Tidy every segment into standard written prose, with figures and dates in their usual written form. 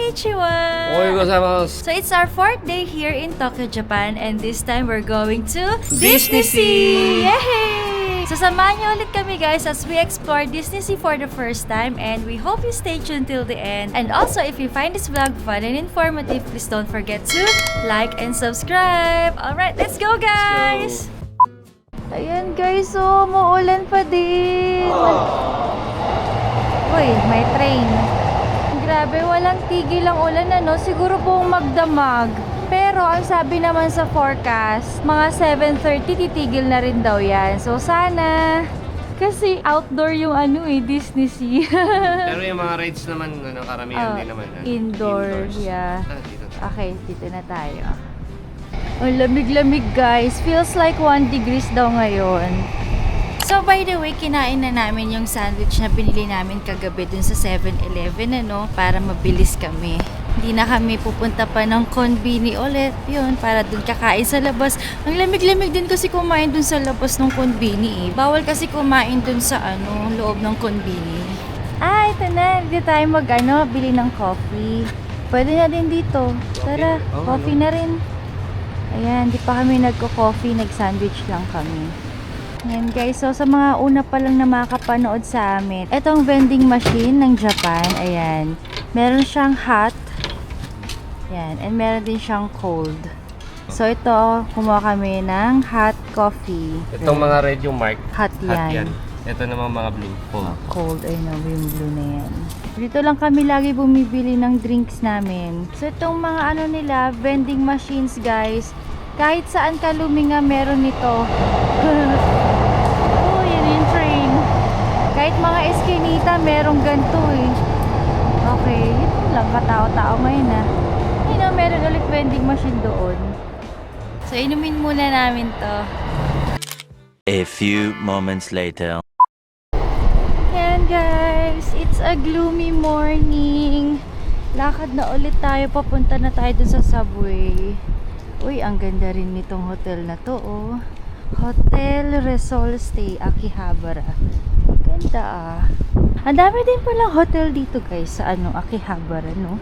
Konnichiwa! So it's our 4th day here in Tokyo, Japan, and this time we're going to Disney Sea! Yay! So samahan niyo ulit kami guys as we explore Disney Sea for the first time, and we hope you stay tuned till the end. And also, if you find this vlog fun and informative, please don't forget to like and subscribe! Alright, let's go guys! Ayan guys, oh, maulan pa din! Uy, may train. Grabe, walang tigil ang ulan, ano? Siguro buong magdamag. Pero ang sabi naman sa forecast, mga 7:30 titigil na rin daw yan. So sana, kasi outdoor yung Disney Sea. Pero yung mga rides naman, karamihan din naman. Indoor, yeah. Dito. Okay, dito na tayo. Oh, lamig-lamig guys. Feels like 1 degrees daw ngayon. So by the way, kinain na namin yung sandwich na pinili namin kagabi dun sa 7-Eleven, para mabilis kami. Hindi na kami pupunta pa ng konbini ulit, yun, para dun kakain sa labas. Ang lamig-lamig din kasi kumain dun sa labas ng konbini eh. Bawal kasi kumain dun sa loob ng konbini. Ito na, dito tayo bili ng coffee. Pwede na din dito. Tara, coffee na rin. Ayan, di pa kami nagko-coffee, nag-sandwich lang kami. Ayan guys, so sa mga una pa lang na makakapanood sa amin, etong vending machine ng Japan, ayan, meron siyang hot, ayan, and meron din siyang cold. So ito, kumuha kami ng hot coffee. Itong mga red yung mark. Hot yan. Ito naman mga blue. Cold, ayun, yung blue na yan. Dito lang kami lagi bumibili ng drinks namin. So itong mga nila, vending machines guys, kahit saan ka luminga meron nito. Oh, yan yung train. Kahit mga eskinita merong ganito eh. Okay, ito lang katao-tao ngayon meron ulit vending machine doon. So inumin muna namin to. A few moments later. Yan guys, it's a gloomy morning. Lakad na ulit tayo, papunta na tayo dun sa subway. Uy, ang ganda rin nitong hotel na to, oh. Hotel Resol Stay Akihabara. Ganda Ang dami din palang hotel dito guys sa Akihabara, no?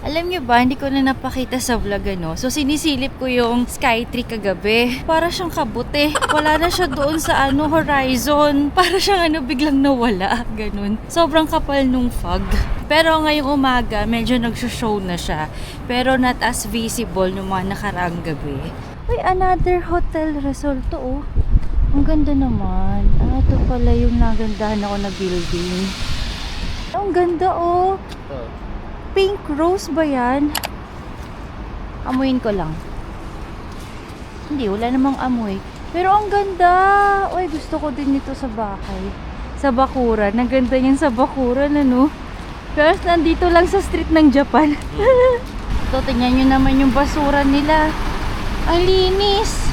Alam nyo ba, hindi ko na napakita sa vlog, So, sinisilip ko yung Skytree kagabi. Para siyang kabute. Wala na siya doon sa horizon. Para siyang biglang nawala. Ganun. Sobrang kapal nung fog. Pero ngayong umaga, medyo nagsushow na siya. Pero not as visible nung mga nakaraang gabi. Uy, another hotel resort to, oh. Ang ganda naman. Ito pala yung nagandahan ako na building. Ang ganda, oh. Pink rose ba yan? Amuin ko lang. Hindi, wala namang amoy. Pero ang ganda. Uy, gusto ko din ito sa bahay. Sa bakuran. Ang ganda niyan sa bakuran, Pero nandito lang sa street ng Japan. Ito, tingnan nyo naman yung basura nila. Ang linis.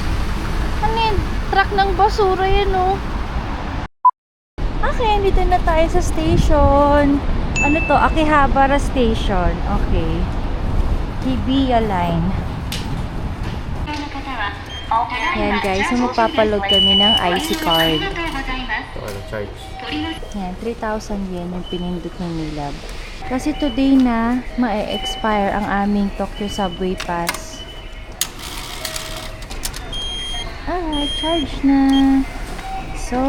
Truck ng basura yan, Okay, dito na tayo sa station. Akihabara Station. Okay. Hibiya Line. Yan guys, so magpapaload kami ng IC card. Charge. Yan, 3,000 yen yung pinindot ng Milab. Kasi today na ma-expire ang aming Tokyo Subway Pass. Charge na. So,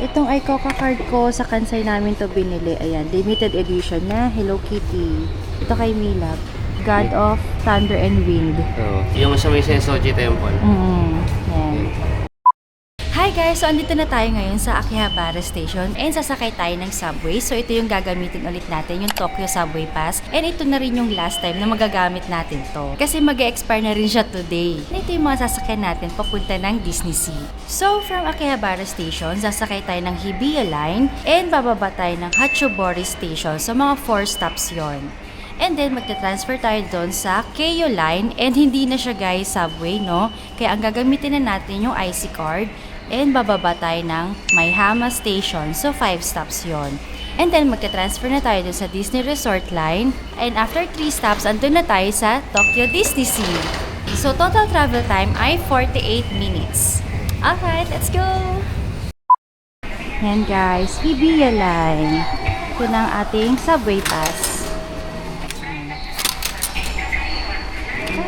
itong iCoca card ko, sa Kansai namin to binili. Ayan, limited edition na Hello Kitty. Ito kay Milab. God of Thunder and Wind. Yung sa may Sensoji Temple. Yan. Hi guys! So, andito na tayo ngayon sa Akihabara Station and sasakay tayo ng subway. So, ito yung gagamitin ulit natin, yung Tokyo Subway Pass. And ito na rin yung last time na magagamit natin to. Kasi mag-expire na rin siya today. And ito yung mga sasakyan natin papunta ng Disney Sea. So, from Akihabara Station, sasakay tayo ng Hibiya Line and bababa tayo ng Hachibori Station. So, mga 4 stops yon. And then, magta-transfer tayo doon sa Keio Line. And hindi na siya guys subway, Kaya ang gagamitin na natin yung IC card. And bababa tayo ng Maihama Station. So, 5 stops yon. And then, magka-transfer na tayo dun sa Disney Resort Line. And after 3 stops, andun na tayo sa Tokyo Disney Sea. So, total travel time ay 48 minutes. Alright, let's go! Yan guys, Hibiya Line. Ito na ang ating subway pass.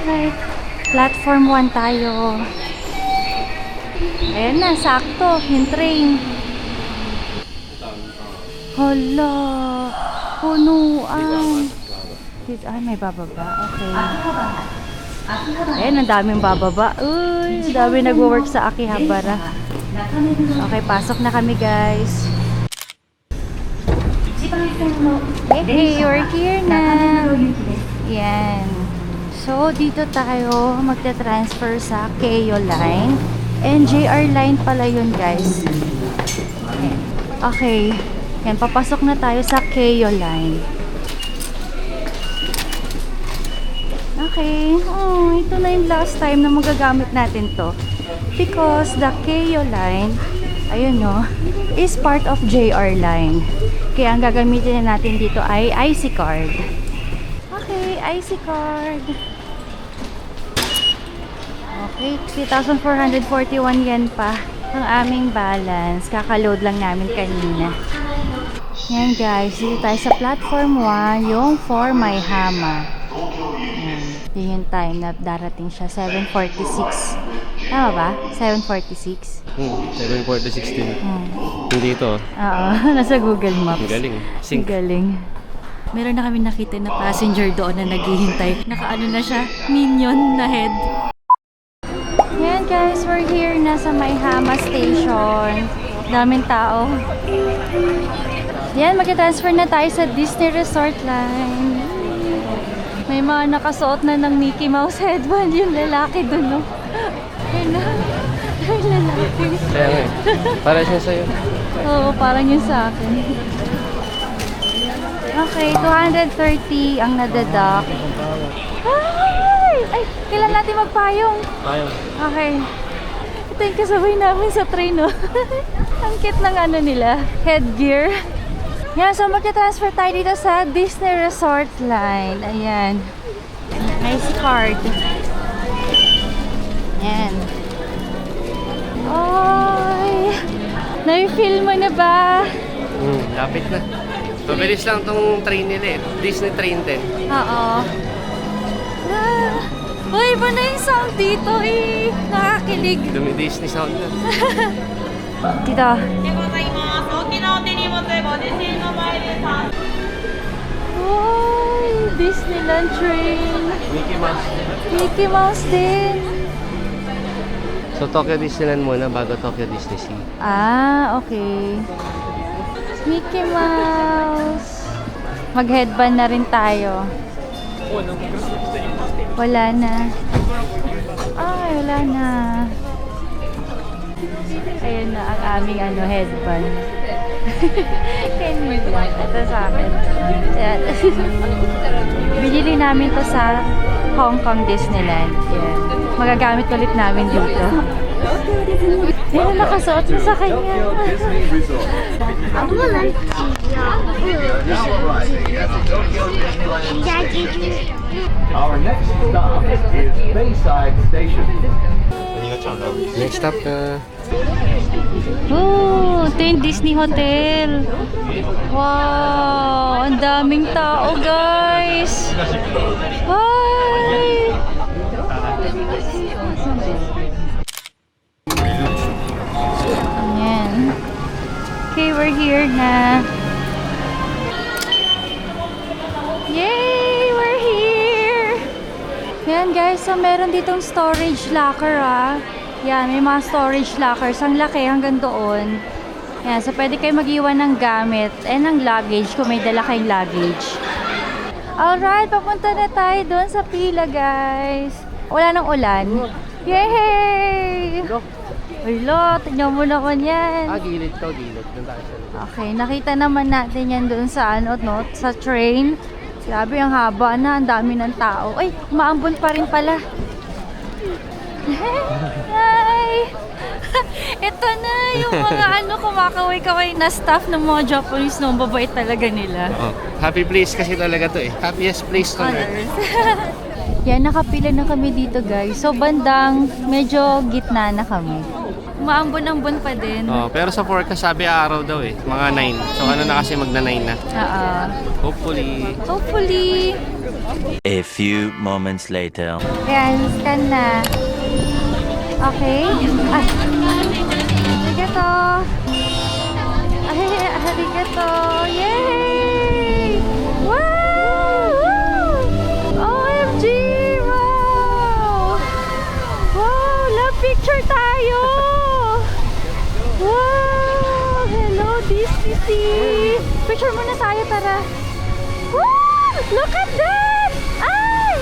Alright. Platform 1 tayo. Ayan na, sakto. Yung train. Hala. Punuan. Ay, may bababa. Okay. Ayan, ang daming bababa. Uy, dami nagwo-work sa Akihabara. Okay, pasok na kami, guys. Hey, we're here na. Yan. So, dito tayo magte-transfer sa Keio Line. And JR Line pala yun, guys. Ayan. Okay. Yan, papasok na tayo sa Keio Line. Okay. Oh, ito na yung last time na magagamit natin to. Because the Keio Line, ayun no, is part of JR Line. Kaya ang gagamitin na natin dito ay IC card. Okay, IC card. Okay, 3,441 yen pa ang aming balance. Kakaload lang namin kanina. Yan guys, dito tayo sa platform 1, yung for my hama. Yun yung time na darating siya, 7:46. Tama ba? 7:46? 7:46 din. Hindi ito. Oo, nasa Google Maps. Ang galing. Ang Sync. galing. Meron na kami nakita na passenger doon na naghihintay. Nakaano na siya, minion na head. Yan guys, we're here na sa Maihama Station. Daming tao. Yan, mag-transfer na tayo sa Disney Resort Line. May mga nakasuot na ng Mickey Mouse headband yung lalaki doon, no? Ayun na. Ay, lalaki. Kaya nga eh. Para siya sa'yo. Oo, parang yun sa akin. Okay, 230 ang nadadak. Ay, kailan natin magpayong? Tayo. Okay. Ito yung kasabay namin sa train, no? Ang cute ng ano nila, headgear. Yan, so magka-transfer tayo dito sa Disney Resort Line. Ayan. Nice card. Ayan. Oy! Na-feel mo na ba? Lapit na. Mabilis lang tong train nila eh. Disney Train 10. Oo. Uy, iba na yung sound dito eh. Nakakilig. Dumi Disney sound na. Dito. 大きなお手荷物ご自身の前で3 Uy, Disneyland train. Mickey Mouse. Mickey Mouse din. So Tokyo Disneyland muna bago Tokyo Disney Sea. Ah, okay. Mickey Mouse. Mag-headband na rin tayo. Wala na. Ay, wala na. Ayun na ang aming headband. Can we lang? Ito sa akin. Ayan. Binili namin to sa Hong Kong Disneyland. Yan. Magagamit ulit namin dito. Ayun na, nakasuot na sa kanya. Our next stop is Bayside Station. Next stop na. Oh, ito yung Disney Hotel. Wow, ang daming tao, guys. Hi! Ayan. Okay, we're here na. Yay! We're here! Ayan, guys. So, meron ditong storage locker, ah. Yan, may mga storage lockers. Ang laki hanggang doon. Yan, so pwede kayo mag-iwan ng gamit and ng luggage kung may dala kayong luggage. Alright, papunta na tayo doon sa pila, guys. Wala nang ulan. Yay! Ulo, tignan mo naman yan. Gilid to, gilid. Doon tayo sa likod. Okay, nakita naman natin yan doon sa no, sa train. Grabe, ang haba na, ang dami ng tao. Ay, umaambon pa rin pala. Hi! Ito na yung mga kumakaway-kaway na staff ng mga Japanese, no? Babait talaga nila. Oh, happy place kasi talaga to eh. Happiest place to On eh. earth. Yan, nakapila na kami dito, guys. So, bandang medyo gitna na kami. Maambon-ambon pa din. Oh, pero sa forecast sabi araw daw eh, mga 9. So ano na kasi magna 9 na. Oo. Hopefully. Hopefully. A few moments later. Ayan, scan na. Okay. Ay. Arigato. Ay, arigato. Yay! Wow! OMG! Wow! Wow! Love picture tayo! Wow! Hello, Disney Sea! Picture muna tayo, tara. Wow! Look at that! Ay!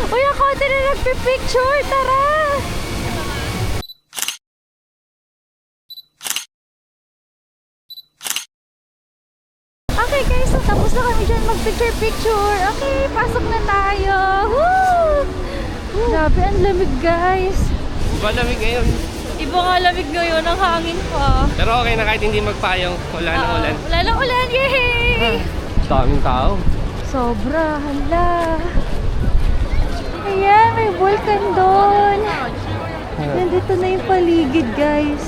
Uy, ako din na nagpipicture! Tara! Okay guys, so tapos na kami dyan mag-picture-picture. Okay, pasok na tayo. Woo! Grabe, ang lamig guys. Malamig ngayon. Iba nga lamig ngayon, ang hangin pa. Pero okay na kahit hindi magpayong. Wala nang ulan. Wala nang ulan, yay! Daming tao. Sobra, hala. Ayan, may vulkan doon. Nandito na yung paligid, guys.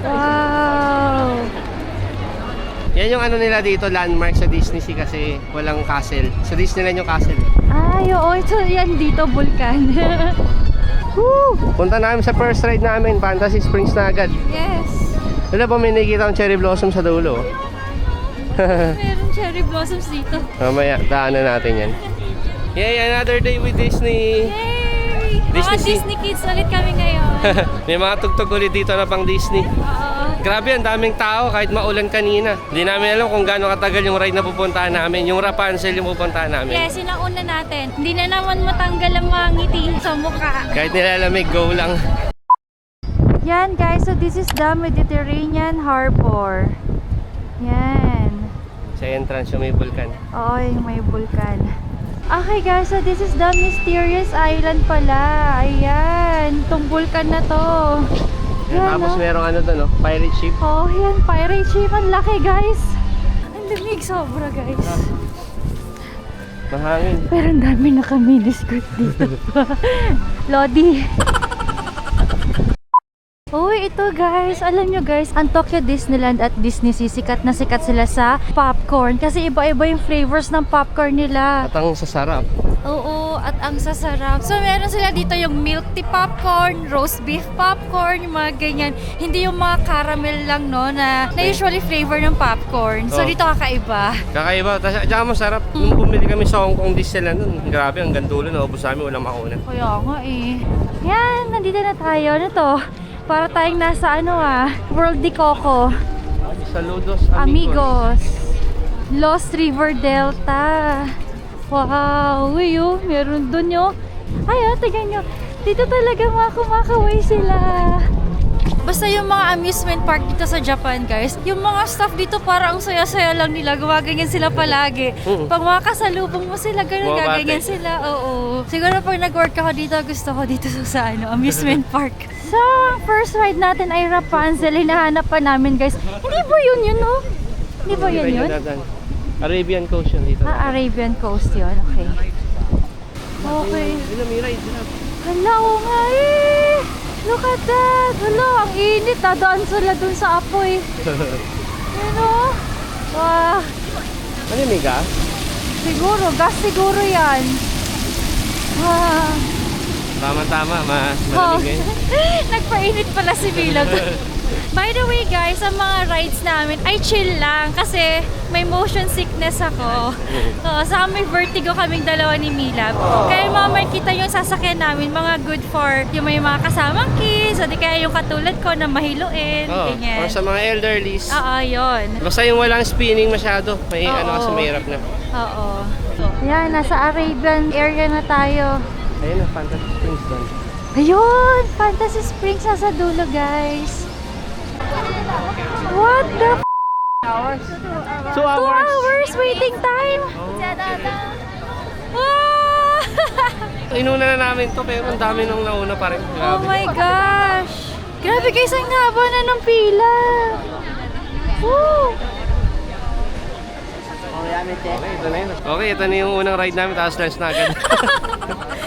Wow! Yan yung ano nila dito, landmark sa Disney Sea kasi walang castle. Sa Disneyland yung castle. Ay, oo, ito yan dito, vulkan. Woo! Punta namin sa first ride namin, Fantasy Springs na agad. Yes! Wala pa may nakikita akong cherry blossom sa dulo. Meron cherry blossoms dito. Mamaya, daanan natin yan. Yay, another day with Disney! Yay! Mga Sea. Disney kids ulit kami ngayon. May mga tugtog ulit dito na pang Disney. Oo. Grabe, ang daming tao kahit maulan kanina. Hindi namin alam kung gaano katagal yung ride na pupuntahan namin. Yung Rapunzel yung pupuntahan namin. Yes, yun ang una natin. Hindi na naman matanggal ang mga ngiti sa mukha. Kahit nilalamig, go lang. Yan guys, so this is the Mediterranean Harbor. Yan. Sa entrance yung may vulkan. Oo, yung may vulkan. Okay guys, so this is the Mysterious Island pala. Ayan, itong vulkan na to. Yan, Tapos no? merong ano doon, no? Pirate ship. Oh, yan, pirate ship. Ang laki guys. Ang lamig sobra guys. Mahangin. Pero ang dami naka-miniskirt dito. Lodi. Uy, ito guys, alam nyo guys, ang Tokyo Disneyland at Disney Sea, sikat na sikat sila sa popcorn. Kasi iba-iba yung flavors ng popcorn nila. At ang sasarap. Oo, at ang sasarap. So meron sila dito yung milk tea popcorn, roast beef popcorn, yung mga ganyan. Hindi yung mga caramel lang no, na usually flavor ng popcorn. So Oh. dito kakaiba. Kakaiba. Tsaka masarap. Nung bumili kami sa Hong Kong Disneyland nun, grabe, ang gandulo. Naubos namin, walang makunan. Kaya nga eh. Yan, nandito na tayo. Ano to? Para tayong nasa World de Coco. Saludos, Amigos. Lost River Delta. Wow, uy oh, meron dun yun. Ay oh, tignan nyo. Dito talaga mga kumakaway sila. Basta yung mga amusement park dito sa Japan guys, yung mga staff dito parang ang saya-saya lang nila, gumaganyan sila palagi. Pag makasalubong mo sila, ganun Bumabate. gaganyan sila. Oo. Siguro pag nag-work ako dito, gusto ko dito sa amusement park. So, first ride natin ay Rapunzel. Hinahanap pa namin guys. Hindi ba yun no? Hindi ba yun? Arabian Coast yun dito. Arabian Coast yun. Okay. Okay. Yun na, may ride. Hala, oo nga eh. Look at that. Hala, ang init. Dadaan sila dun sa apoy. Ano? Wow. Ano yung may gas? Siguro, gas siguro yan. Wow. Tama-tama, Oh. malamig eh. Nagpainit pala si Mila. By the way guys, ang mga rides namin ay chill lang kasi may motion sickness ako. Saka may vertigo kaming dalawa ni Milab. Kaya mga makikita yung sasakyan namin, mga good for yung may mga kasamang kids, o di kaya yung katulad ko na mahiluin. Oo, Ganyan. or sa mga elderlies. Oo, yun. Basta yung walang spinning masyado. May Oo. ano kasi mahirap na. Oo. Yan, nasa Arabian area na tayo. Ayun na, Fantasy Springs doon. Ayun! Fantasy Springs nasa dulo guys. What the f***? 2 2 hours waiting time? Wow! Inuna na namin to pero ang dami nung nauna pa rin. Oh Grabe. my gosh! Grabe guys, ang haba na ng pila! Woo! Okay, ito na yun. Okay, ito na yung unang ride namin tapos lunch na agad.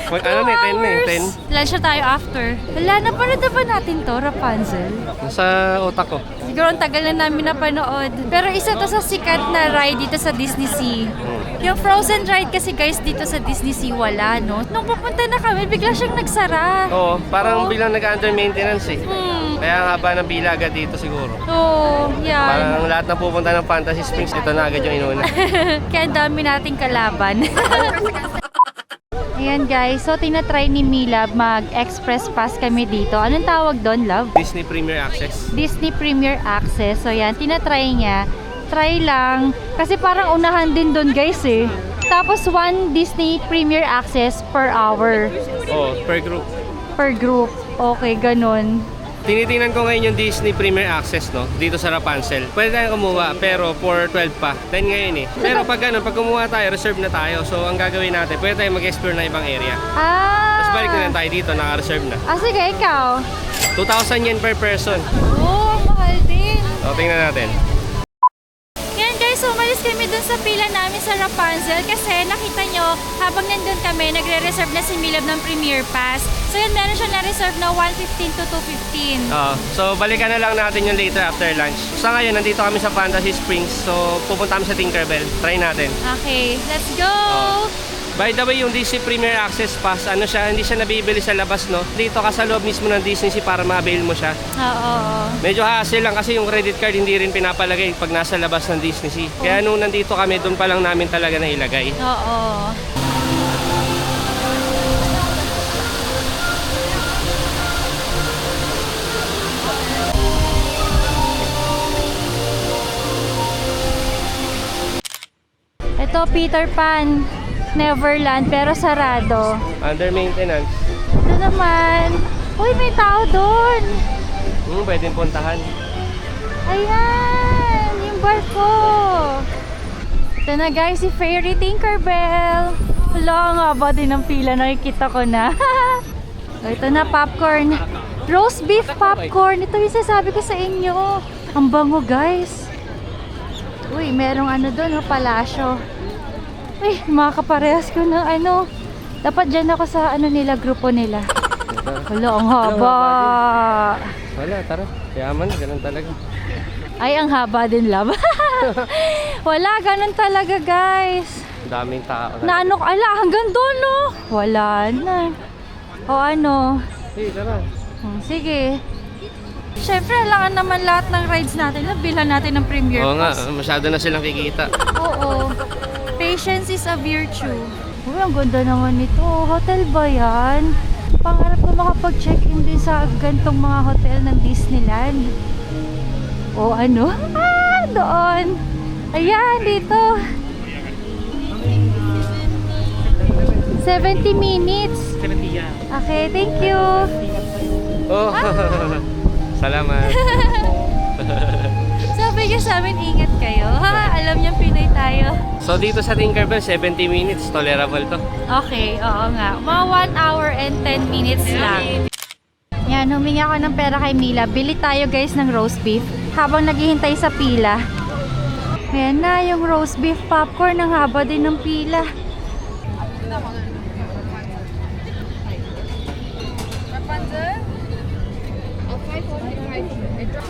Ano na, 10 na eh, 10. Lunch na tayo after. Wala, napanood na ba natin to, Rapunzel? Nasa utak ko. Siguro ang tagal na namin napanood. Pero isa to sa sikat na ride dito sa Disney Sea. Yung Frozen ride kasi guys dito sa Disney Sea wala, no? Nung pupunta na kami, bigla siyang nagsara. Oo, parang bilang nag-under maintenance eh. Kaya nga ba ng pila agad dito siguro. Oo, yan. Parang lahat na pupunta ng Fantasy Springs, ito na agad yung inuna. Kaya ang dami nating kalaban. Ayan guys, so tinatry ni Mila mag-express pass kami dito. Anong tawag doon, love? Disney Premier Access. Disney Premier Access. So yan, tinatry niya. Try lang. Kasi parang unahan din doon guys eh. Tapos 1 Disney Premier Access per hour. Oo, per group. Per group. Okay, ganun. Tinitingnan ko ngayon yung Disney Premier Access, no? Dito sa Rapunzel. Pwede tayong kumuha, pero for 12 pa. 10 ngayon eh. Pero pag ganun, pag kumuha tayo, reserve na tayo. So, ang gagawin natin, pwede tayong mag-explore na ibang area. Tapos balik na lang tayo dito, naka-reserve na. Sige, ikaw. 2,000 yen per person. Oh, mahal din. So, tingnan natin. Yan guys, so umalis kami dun sa pila namin sa Rapunzel kasi nakita nyo, habang nandun kami, nagre-reserve na si Milab ng Premier Pass. So yun, meron siya na-reserve na 115 to 215. So, balikan na lang natin yung later after lunch. Sa ngayon, nandito kami sa Fantasy Springs. So, pupunta kami sa Tinkerbell. Try natin. Okay, let's go! By the way, yung Disney Premier Access Pass, ano siya, hindi siya nabibili sa labas, no? Dito ka sa loob mismo ng Disney Sea para ma-avail mo siya. Oo. Medyo hassle lang kasi yung credit card hindi rin pinapalagay pag nasa labas ng Disney Sea. Kaya nung nandito kami, doon pa lang namin talaga nailagay. Oo. Ito, Peter Pan. Neverland, pero sarado. Under maintenance. Ito naman. Uy, may tao doon. Pwedeng puntahan. Ayan, yung barko. Ito na guys, si Fairy Tinkerbell. Wala nga ba din ang pila, nakikita ko na. Ito na, popcorn. Roast beef popcorn. Ito yung sasabi ko sa inyo. Ang bango guys. Uy, merong ano doon, palasyo. Uy, mga kaparehas ko ng ano. Dapat dyan ako sa ano nila, grupo nila. Wala, ang haba. Wala, tara. Yaman, ganun talaga. Ay, ang haba din, love. Wala, ganun talaga, guys. Daming tao. Na ano, ala, hanggang doon, no? Wala na. O ano? Sige, tara. Sige. Siyempre, kailangan naman lahat ng rides natin. Bilhan natin ng Premier Oo nga, Pass. masyado na silang kikita. Oo. Patience is a virtue. Uy, ang ganda naman nito. Hotel ba yan? Pangarap ko makapag-check-in din sa gantong mga hotel ng Disneyland. O ano? Doon. Ayan, dito. 70 minutes. 70 yan. Okay, thank you. Oh, salamat. Sabi niya sa amin, ingat kayo. Ha, alam niyo Pinoy tayo. So dito sa Tinkerbell, 70 minutes, tolerable to. Okay, oo nga. Mga 1 hour and 10 minutes lang. Yan, humingi ako ng pera kay Mila. Bili tayo guys ng roast beef habang naghihintay sa pila. Ayan na, yung roast beef popcorn. Ang haba din ng pila.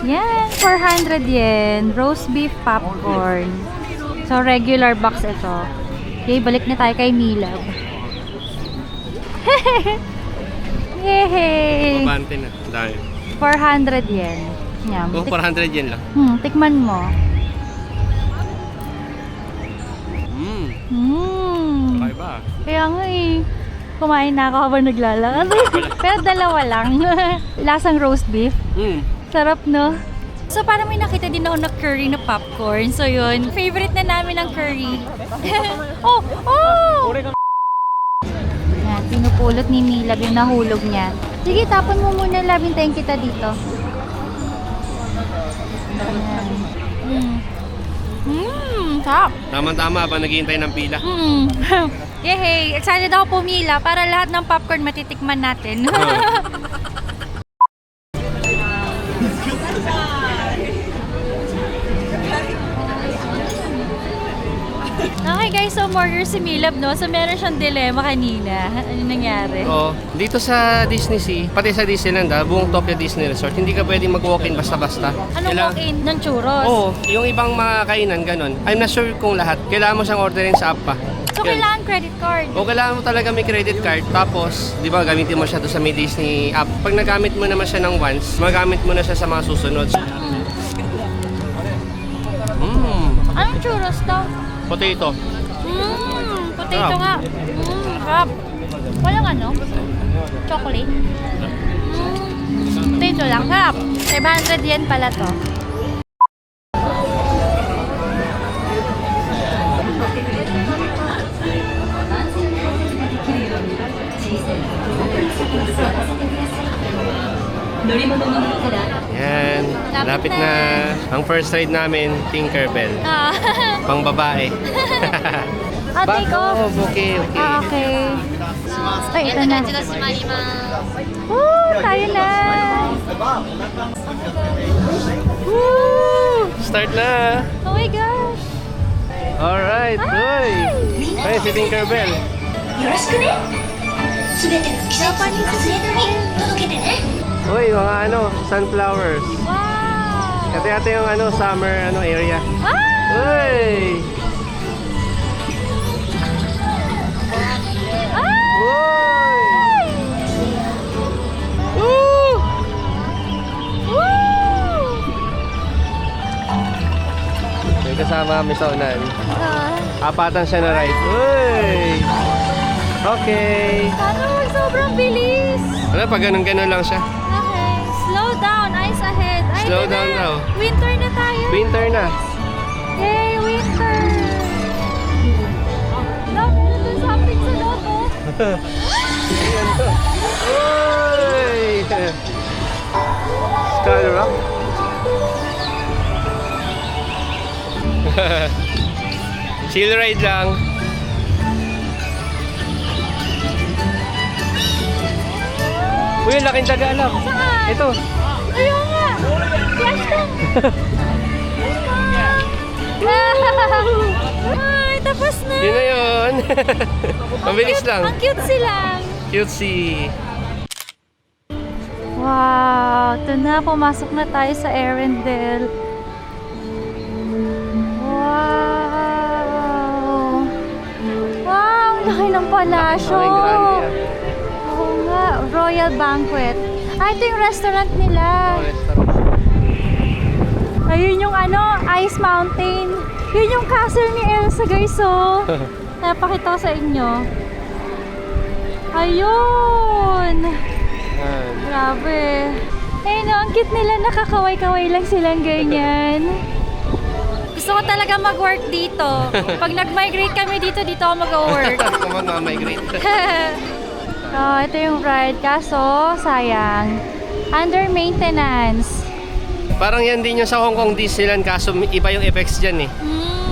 Yan, 400 yen. Roast beef popcorn. So, regular box ito. Okay, balik na tayo kay Mila. Yehey! Pabante na, dahil. 400 yen. Yan. Oh, 400 yen lang. Tikman mo. Okay ba? Kaya nga eh. Kumain na ako habang naglalakad. Pero dalawa lang. Lasang roast beef. Sarap, no? So, parang may nakita din ako na curry na popcorn. So, yun. Favorite na namin ang curry. Oh! Yan, pinupulot ni Milab yung nahulog niya. Sige, tapon mo muna, Lab. Hintayin kita dito. Sarap. Tama-tama ba naghihintay ng pila? Yehey! Excited ako pumila para lahat ng popcorn matitikman natin. Okay guys, so umorder si Milab, no? So meron siyang dilemma kanina. Ano nangyari? Oo. Dito sa Disney Sea, pati sa Disneyland, buong Tokyo Disney Resort, hindi ka pwedeng mag-walk-in basta-basta. Anong walk-in ng churros? Oo, yung ibang mga kainan, ganun. I'm not sure kung lahat. Kailangan mo siyang orderin sa app pa. So Yun. kailangan credit card? O kailangan mo talaga may credit card. Tapos, di ba, gamitin mo siya doon sa may Disney app. Pag nagamit mo naman siya ng once, magamit mo na siya sa mga susunod. Anong churros daw? Potato. Potato Sarap. nga. Sarap. Walang ano? Chocolate? Potato lang. Sarap. 500 yen pala to. Yan. Lapit Lapit na. Ang first ride namin, Tinkerbell. Ah, Pang babae. take off. Okay, okay. Okay. Ay, ito na. Woo! Tayo na! Woo! Start na. Oh my gosh! Alright, uy. Ay, si Tinkerbell. よろしくね。すべての季節を忘れずに届けてね。 Uy, mga sunflowers. Wow! Ate-ate yung summer area. Ah! Uy! Uy! Woo! Woo! May kasama kami sa unan. Ah, Apatan siya na ride. Uy! Okay. Paano? Sobrang bilis! Ano, pag ganun-ganun lang siya. Okay. Slow down. Eyes ahead. Ay, Slow ito na. down daw. Winter na tayo. Winter na. Yay, winter! Look, there's something sa loob, oh. Uy! Skull Rock. Chill ride lang. Uy, ang laking daga alam. Saan? Ito. Ayun nga! Flash lang! Ay, tapos na! Yun na yun. Mabilis lang. Ang cute sila! Cutesy. Wow! Ito na, pumasok na tayo sa Arendelle. Wow! Wow! Laki ng palasyo! Ang grande, Oo nga, Royal Banquet. Ah, ito yung restaurant nila. Ayun yung Ice Mountain. Yun yung castle ni Elsa, guys, oh. Napakita ko sa inyo. Ayun! Grabe. Ayun, ang cute nila, nakakaway-kaway lang silang ganyan. Gusto ko talaga mag-work dito. Pag nag-migrate kami dito ako mag-work. Kung mag-migrate. Oh, ito yung ride. Kaso, sayang. Under maintenance. Parang yan din yung sa Hong Kong Disneyland, kaso iba yung effects dyan eh.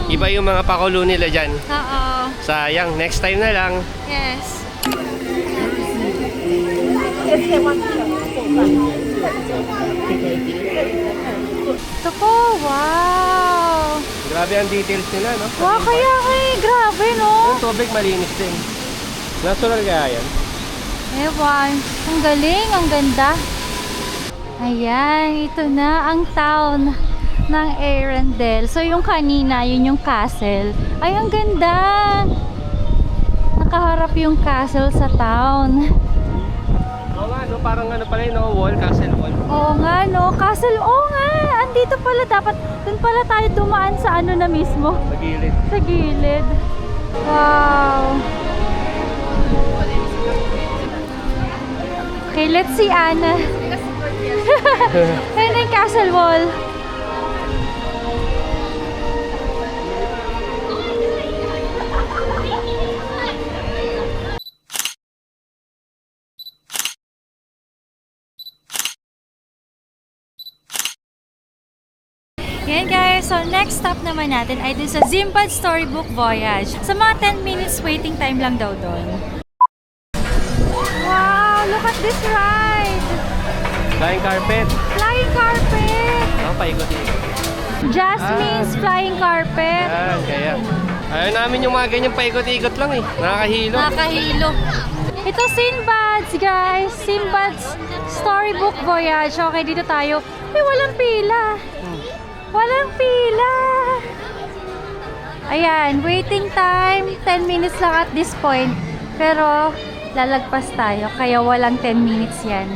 Iba yung mga pakulo nila dyan. Oo. Sayang, next time na lang. Yes. Ito po, wow! Grabe ang details nila, no? Wow, kaya grabe, no? Yung tubig malinis din. Natural kaya yan. Ewan, ang galing, ang ganda. Ayan, ito na ang town ng Arendelle. So yung kanina, yun yung castle. Ay, ang ganda! Nakaharap yung castle sa town. Oo nga, no? Parang pala yun, no? Wall, castle wall. Oo nga, no? Castle, oo nga! Andito pala, dapat, dun pala tayo dumaan sa na mismo. Sa gilid. Sa gilid. Wow! Okay, let's see Anna. Ayun na yung castle wall. Yan guys, so next stop naman natin ay dun sa Zimbad Storybook Voyage. Sa mga 10 minutes waiting time lang daw doon. Wow, look at this ride! Flying carpet. Flying carpet! Paikot dito. Jasmine's Flying Carpet. Yan, kaya. Ayaw namin yung mga ganyan paikot-ikot lang eh. Nakakahilo. Nakakahilo. Ito Sinbad's, guys. Sinbad's Storybook Voyage. Okay, dito tayo. Ay, walang pila. Walang pila. Ayan, waiting time. 10 minutes lang at this point. Pero, lalagpas tayo. Kaya walang 10 minutes yan.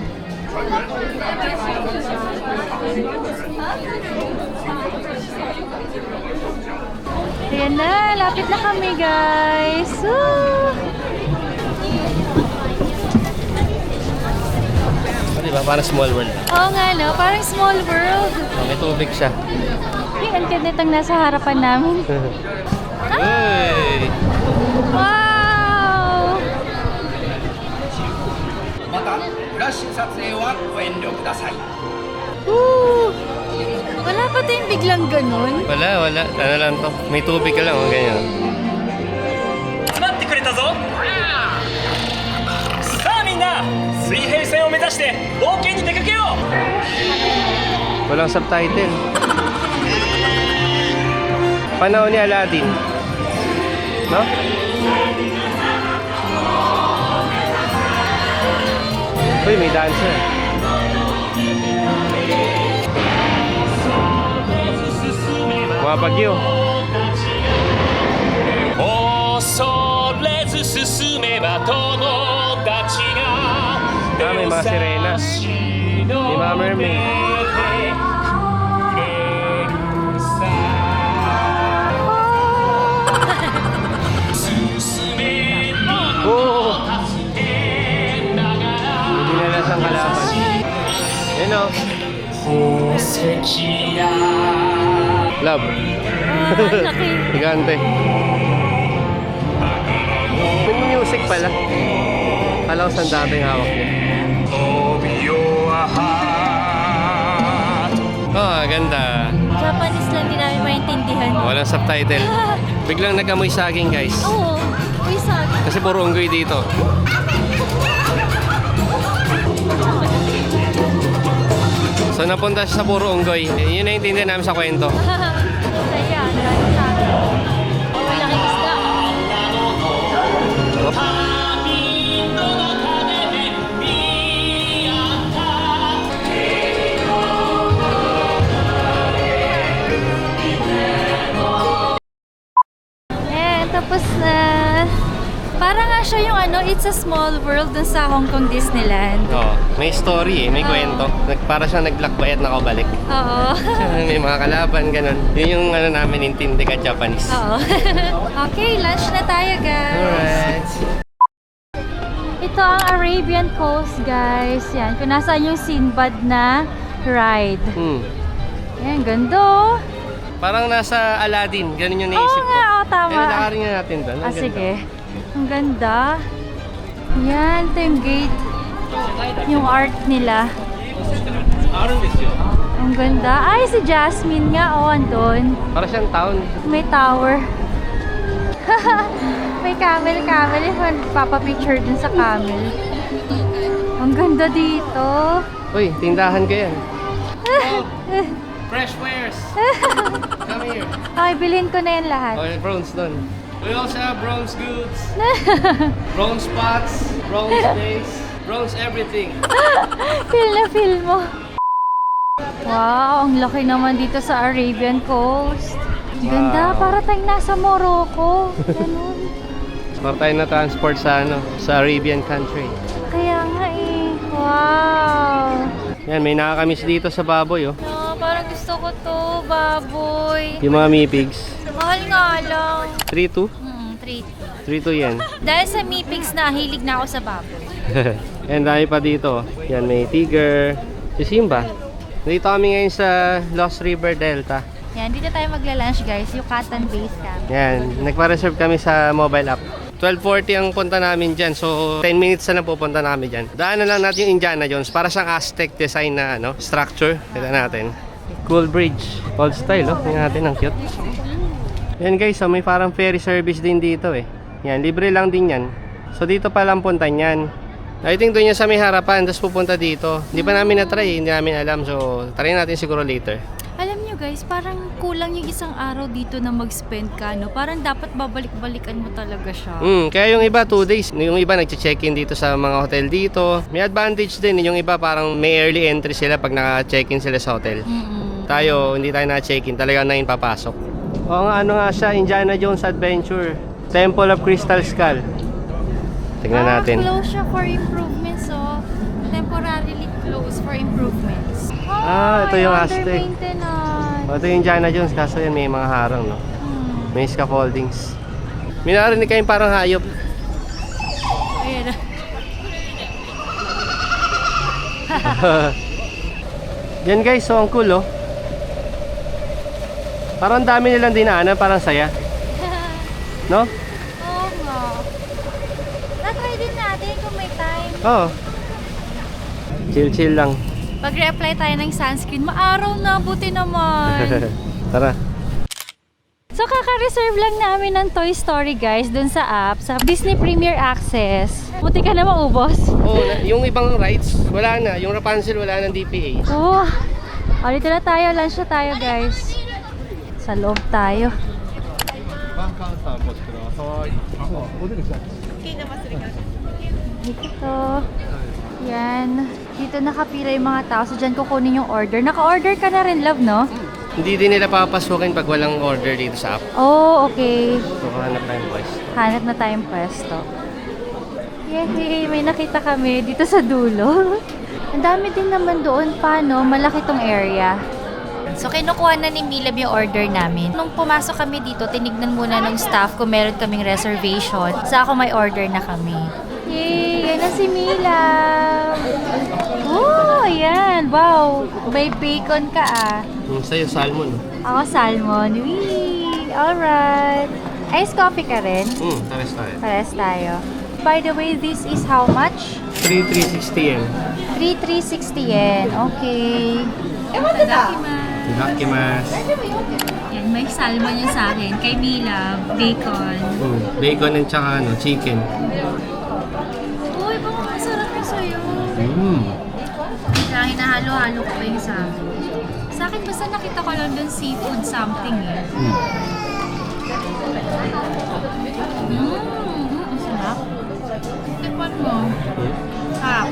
Ayan na, lapit na kami, guys. Woo! Diba? Parang small world. Oo nga, no? Parang small world. May tubig siya. Yung ang ganda itong nasa harapan namin. Uy! Wow! またフラッシュ撮影はご遠慮ください Woo! Wala pa tayong biglang ganun. Wala. Ano lang to? May tubig ka lang, oh, ganyan. 集まってくれたぞさあみんな水平線を目指して冒険に出かけよう Walang subtitle. Panahon ni Aladdin. No? Uy, may dancer. Mga bagyo. 恐れず進めば友達が May mga sirena. May mga mermaid. Oh! Hindi na lang siyang kalaban. Yun o. Love. Laki. Gigante. May music pala. Kala ko saan dating hawak niya. Oh, ganda. Japanese lang, di namin maintindihan. Walang subtitle. Biglang nag-amoy saging, guys. Oo. Uy, sabi. Kasi puro unggoy dito. So napunta siya sa puro unggoy. Yun na intindihan namin sa kwento. Saya, dahil sabi. Malaking isda. Eh, tapos na. Para nga siya yung ano, It's a Small World dun sa Hong Kong Disneyland. Oh, may story may kwento. Para siya naglakbay at nakabalik. Oo. May mga kalaban, ganun. Yun yung ano namin, intindi ka Japanese. Oo. Okay, lunch na tayo, guys. Alright. Ito ang Arabian Coast, guys. Yan, kung nasaan yung Sinbad na ride. Yan, ganda oh. Parang nasa Aladdin, ganun yung Oo naisip ko. nga, oo, tama. Eh, nakaring nga natin doon. Ah, sige. Ang ganda. Yan, ito yung gate. Yung art nila. Ang ganda. Ay, si Jasmine nga, oh, andun. Para siyang town. May tower. May camel. Papapicture dun sa camel. Ang ganda dito. Uy, tindahan ka yan. Fresh wares. Come here. Ay, bilhin ko na yan lahat. Okay, bronze doon. We also have bronze goods. Bronze pots, bronze days, bronze everything. Feel mo. Wow, ang laki naman dito sa Arabian Coast. Ang ganda, para tayong nasa Morocco. Ganun. Para tayo na transport sa sa Arabian country. Kaya nga eh. Wow. Yan, may nakakamiss dito sa baboy, oh. No, parang gusto ko to, baboy. Yung mga mipigs. Mahal nga lang. 3-2? 3. 3-2 yan. Dahil sa meepings na, hilig na ako sa baboy. Yan, dami pa dito. Yan, may tiger. Si Simba. Dito kami ngayon sa Lost River Delta. Yan, dito tayo magla-lunch guys. Yucatan base camp. Yan, nagpa-reserve kami sa mobile app. 12:40 ang punta namin dyan. So, 10 minutes na lang pupunta namin dyan. Daanan lang natin yung Indiana Jones para siyang Aztec design na structure. Kita natin. Cool bridge. Old style, oh. Tingnan natin, ang cute. Yan guys, so may parang ferry service din dito eh. Yan, libre lang din yan. So, dito pa lang punta yan. I think doon yan sa may harapan, tapos pupunta dito. Hindi pa namin na-try, hindi namin alam. So, try natin siguro later. Alam nyo guys, parang kulang yung isang araw dito na mag-spend ka, no? Parang dapat babalik-balikan mo talaga siya. Kaya yung iba 2 days, yung iba nag-check-in dito sa mga hotel dito. May advantage din, yung iba parang may early entry sila pag naka-check-in sila sa hotel. Tayo, hindi tayo na-check-in, talagang na papasok. Oo nga, ano nga siya, Indiana Jones Adventure, Temple of Crystal Skull. Tingnan natin. Close siya for improvements, so temporarily closed for improvements. Ito yung Aztec. Maintenance. Ito yung Indiana Jones, kaso yan may mga harang, no? May scaffoldings. May narinig kayong parang hayop. Ayan. Yan guys, so ang cool, oh. Parang dami nilang dinaanan, parang saya. No? Oo nga. Na-try din natin kung may time. Oo. Chill-chill lang. Pag re-apply tayo ng sunscreen, maaraw na, buti naman. Tara. So, kaka-reserve lang namin ng Toy Story, guys, dun sa app, sa Disney Premier Access. Buti ka na maubos. Oo, yung ibang rides, wala na. Yung Rapunzel, wala ng DPA. Oo. Dito na tayo, lunch na tayo, guys. Sa loob tayo. Dito. Yan. Dito nakapila yung mga tao. So, dyan kukunin yung order. Naka-order ka na rin, love, no? Hindi din nila papasukin pag walang order dito sa app. Oh, okay. So, hanap tayong voice. Hanap na tayong pwesto. Yay! May nakita kami dito sa dulo. Ang dami din naman doon pa, no? Malaki tong area. So, kinukuha na ni Milab yung order namin. Nung pumasok kami dito, tinignan muna ng staff kung meron kaming reservation. Sa ako may order na kami. Yay! Yan na si Milab! Oh, ayan! Wow! May bacon ka, ah. Yung sa'yo, salmon. Ako, salmon. Wee! Alright! Ice coffee ka rin? Tares tayo. Pares tayo. By the way, this is how much? 3,360 yen. 3,360 yen. Okay. Lakimas. Yan, may salmon yun sa akin. Kay Mila, bacon. Bacon and tsaka chicken. Uy, baka masarap yung sa'yo. Kaya hinahalo-halo ko pa yung sa akin. Sa akin, basta nakita ko lang dun seafood something eh. Ang sarap. Tikman mo. Sarap.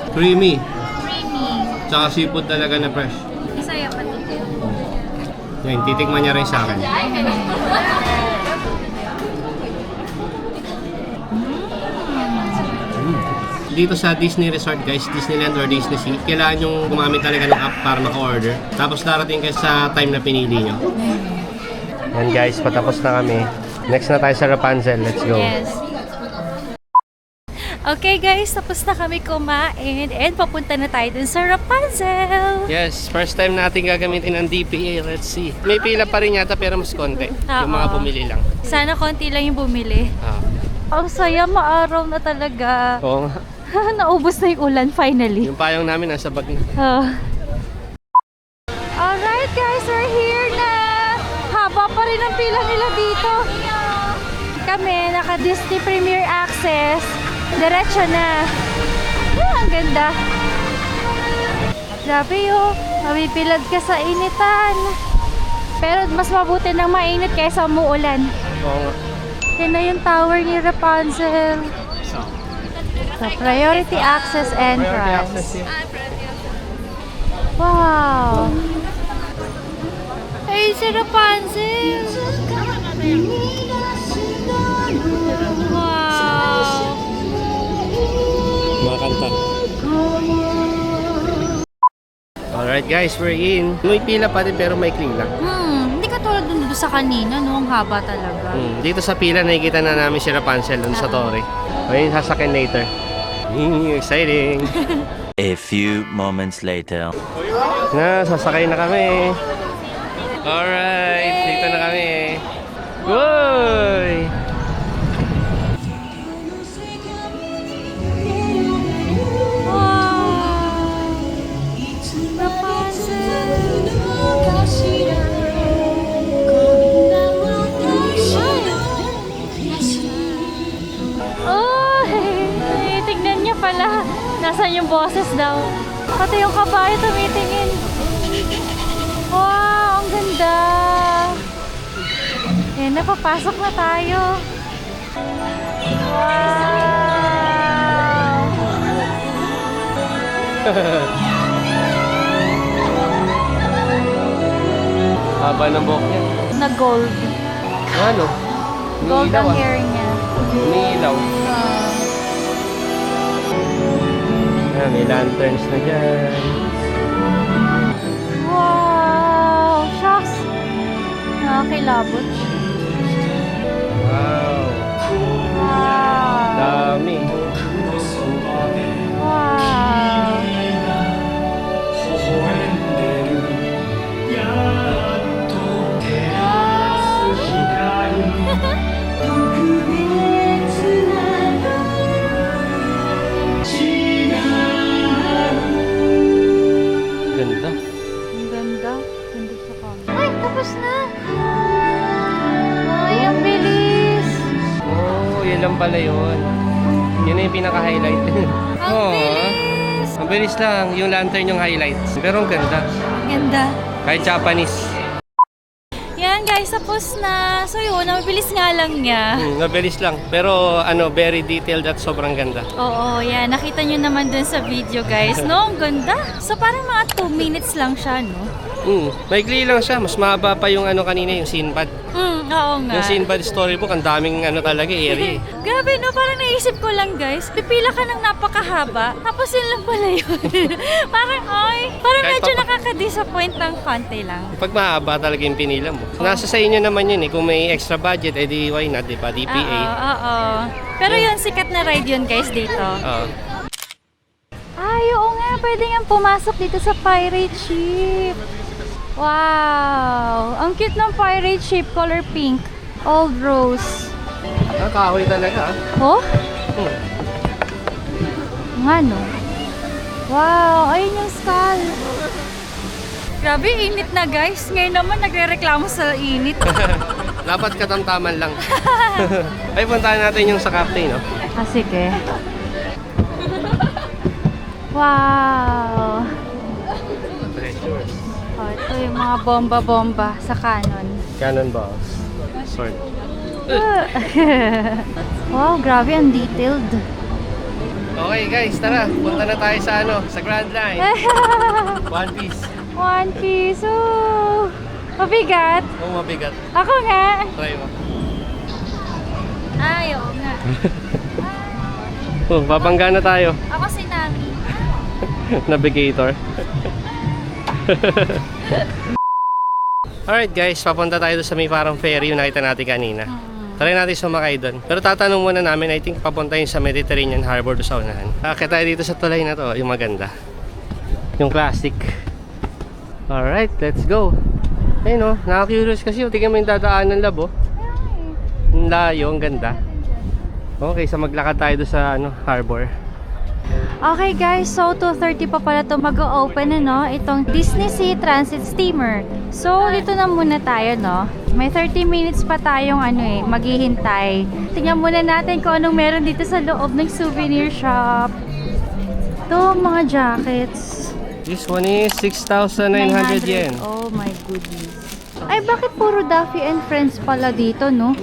Creamy. Creamy. Tsaka seafood talaga na fresh. Masaya pati. Yan, titikman niya rin sa akin. Dito sa Disney Resort guys, Disneyland or Disney Sea, kailangan yung gumamit talaga ng app para maka-order. Tapos darating kayo sa time na pinili nyo. Yan guys, patapos na kami. Next na tayo sa Rapunzel. Let's go. Yes. Okay guys, tapos na kami kumain and papunta na tayo dun sa Rapunzel. Yes, first time natin gagamitin ang DPA. Let's see. May pila pa rin yata pero mas konti. Yung mga bumili lang. Sana konti lang yung bumili. Ang saya, maaraw na talaga. Oo nga. Naubos na yung ulan finally. Yung payong namin nasa bag na. Alright guys, we're here na. Haba pa rin ang pila nila dito. Kami, naka Disney Premier Access. Diretso na. Ang ganda. Grabe yun. Mabipilad ka sa initan. Pero mas mabuti nang mainit kaysa umuulan. Oo nga. Yan na yung tower ni Rapunzel. So, priority access entrance. Wow! Ay, si Rapunzel! Wow! Mga kanta. Alright guys, we're in. May pila pa din pero may clean lang. Hindi ka tulad dun sa kanina, no? Ang haba talaga. Dito sa pila nakikita na namin si Rapunzel dun sa Torre. Ayun, sasakyan later. Exciting! A few moments later. Sasakay na kami. Alright, dito na kami. Woy! Tignan niya pala. Nasaan yung boses daw? Pati yung kabayo tumitingin. Wow, ang ganda. Yan, napapasok na tayo. Wow. Haba ng buhok niya. Na gold. Ano? Gold ang hair niya. Umiilaw. May lanterns na dyan. Wow! Shucks! Nakakilabot. Wow. Wow! Dami. Wow! Ganda. Ang ganda. Ganda sa camera. Ay, tapos na! Ay, ang bilis! Oh, yun lang pala yun. Yun na yung pinaka-highlight. Ang Oo, bilis! Ang bilis lang. Yung lantern yung highlights. Pero ang ganda. Ganda. Kahit Japanese. Yan guys, tapos na. So yun, mabilis nga lang niya. Mabilis lang. Pero very detailed at sobrang ganda. Oo, yan. Nakita nyo naman dun sa video guys. No, ang ganda. So parang mga 2 minutes lang siya, no? Maikli lang siya. Mas mahaba pa yung kanina, yung Sinbad. Oo nga. Yung Sinbad storybook, ang daming talaga area. Grabe no, parang naisip ko lang guys, pipila ka ng napakahaba, tapos yun lang pala yun. parang Kahit medyo pa- nakaka-disappoint ng konti lang. Pag mahaba talaga yung pinila mo. Nasa sa inyo naman yun eh. Kung may extra budget, edi why not, diba? DPA. Oo. Pero yun, sikat na ride yun guys dito. Oo. Ay, oo nga, pwede nga pumasok dito sa pirate ship. Wow! Ang cute ng pirate ship, color pink. Old rose. Kahoy talaga. Oh? Hmm. Nga no? Wow! Ayun yung skull. Grabe, init na guys. Ngayon naman nagre-reklamo sa init. Dapat katamtaman lang. Ay, puntahan natin yung sa captain, no? Ah, sige. Wow! Treasures. Oh, ito yung mga bomba-bomba sa cannon. Cannonballs. Sword. Wow, grabe, ang detailed. Okay guys, tara. Punta na tayo sa sa Grand Line. One Piece. One Piece. Ooh. Mabigat. Oh, mabigat. Ako nga. Try mo. Ay, oo nga. Oh, babangga na tayo. Ako si Nami. Navigator. Alright guys, papunta tayo doon sa may parang ferry yung nakita natin kanina. Try natin sumakay doon. Pero tatanong muna namin, I think papunta yun sa Mediterranean Harbor doon sa unahan. Akit tayo dito sa tulay na to, yung maganda. Yung classic. Alright, let's go. Ayun o, nakaka-curious kasi yung tingnan mo yung dadaan ng labo. Ang layo, ang ganda. Okay, so maglakad tayo doon sa harbor. Okay guys, so 2:30 pa pala ito mag-open itong Disney Sea Transit Steamer. So dito na muna tayo May 30 minutes pa tayong maghihintay. Tingnan muna natin kung anong meron dito sa loob ng souvenir shop. Ito, mga jackets. This one is 6,900 yen. Oh my goodness. Ay, bakit puro Duffy and Friends pala dito, no?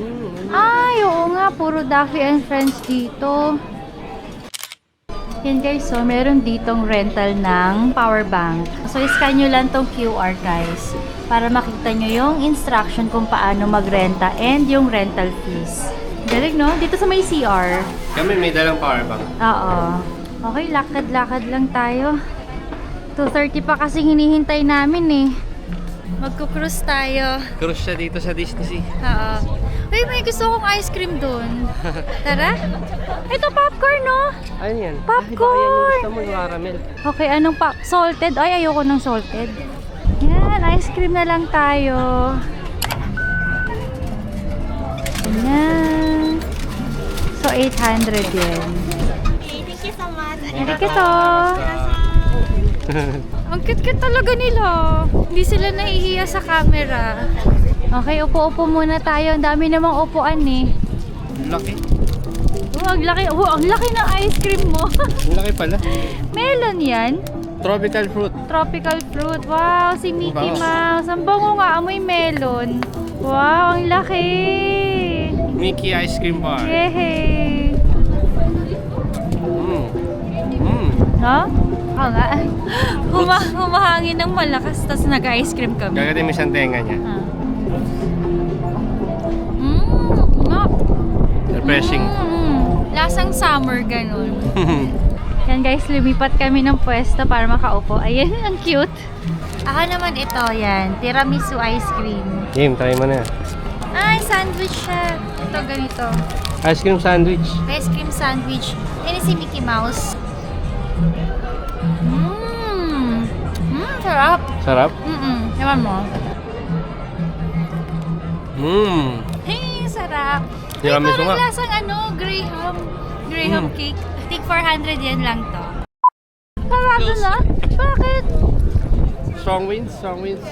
Ay, oo nga, puro Duffy and Friends dito. Yan guys, so meron ditong rental ng power bank. So, scan nyo lang tong QR guys para makita nyo yung instruction kung paano magrenta and yung rental fees. Galing, no? Dito sa may CR. Kami may dalang power bank. Oo. Okay, lakad-lakad lang tayo. 2:30 pa kasi hinihintay namin eh. Magkukrus tayo. Cruise siya dito sa Disney Sea. Oo. Uy, may gusto kong ice cream doon. Tara. Ito popcorn, no? Ano yan? Popcorn! Ay, baka yan yung gusto mo, yung caramel. Okay, anong salted? Ay, ayoko ng salted. Yan, ice cream na lang tayo. Yan. So, 800 yen. Thank you so much. Eriketo! Ang cute-cute talaga nila. Hindi sila nahihiya sa camera. Okay, upo-upo muna tayo. Ang dami namang upuan eh. Laki. Oh, ang laki. Oh, ang laki ng ice cream mo. Ang laki pala. Melon yan. tropical fruit. Tropical fruit. Wow, si Mickey Bango. Mouse. Ang bango nga, amoy melon. Wow, ang laki. Mickey ice cream bar. Yehey. No? Oo nga. Humahangin ng malakas, tapos nag-ice cream kami. Gagatin mo isang tenga niya. Nga. Refreshing. Lasang summer, ganun. Yan guys, lumipat kami ng pwesto para makaupo. Ayan, ang cute. Ako naman ito, yan. Tiramisu ice cream. Game, try mo na. Ay, sandwich siya. Ito, ganito. Ice cream sandwich. Ice cream sandwich. Yan si Mickey Mouse. Sarap. Sarap? Yaman mo. Hey, Sarap. tiramisu Ay, nga. parang lasang Graham cake. Tig 400 yan lang to. Sarado na? Bakit? Strong winds, strong winds.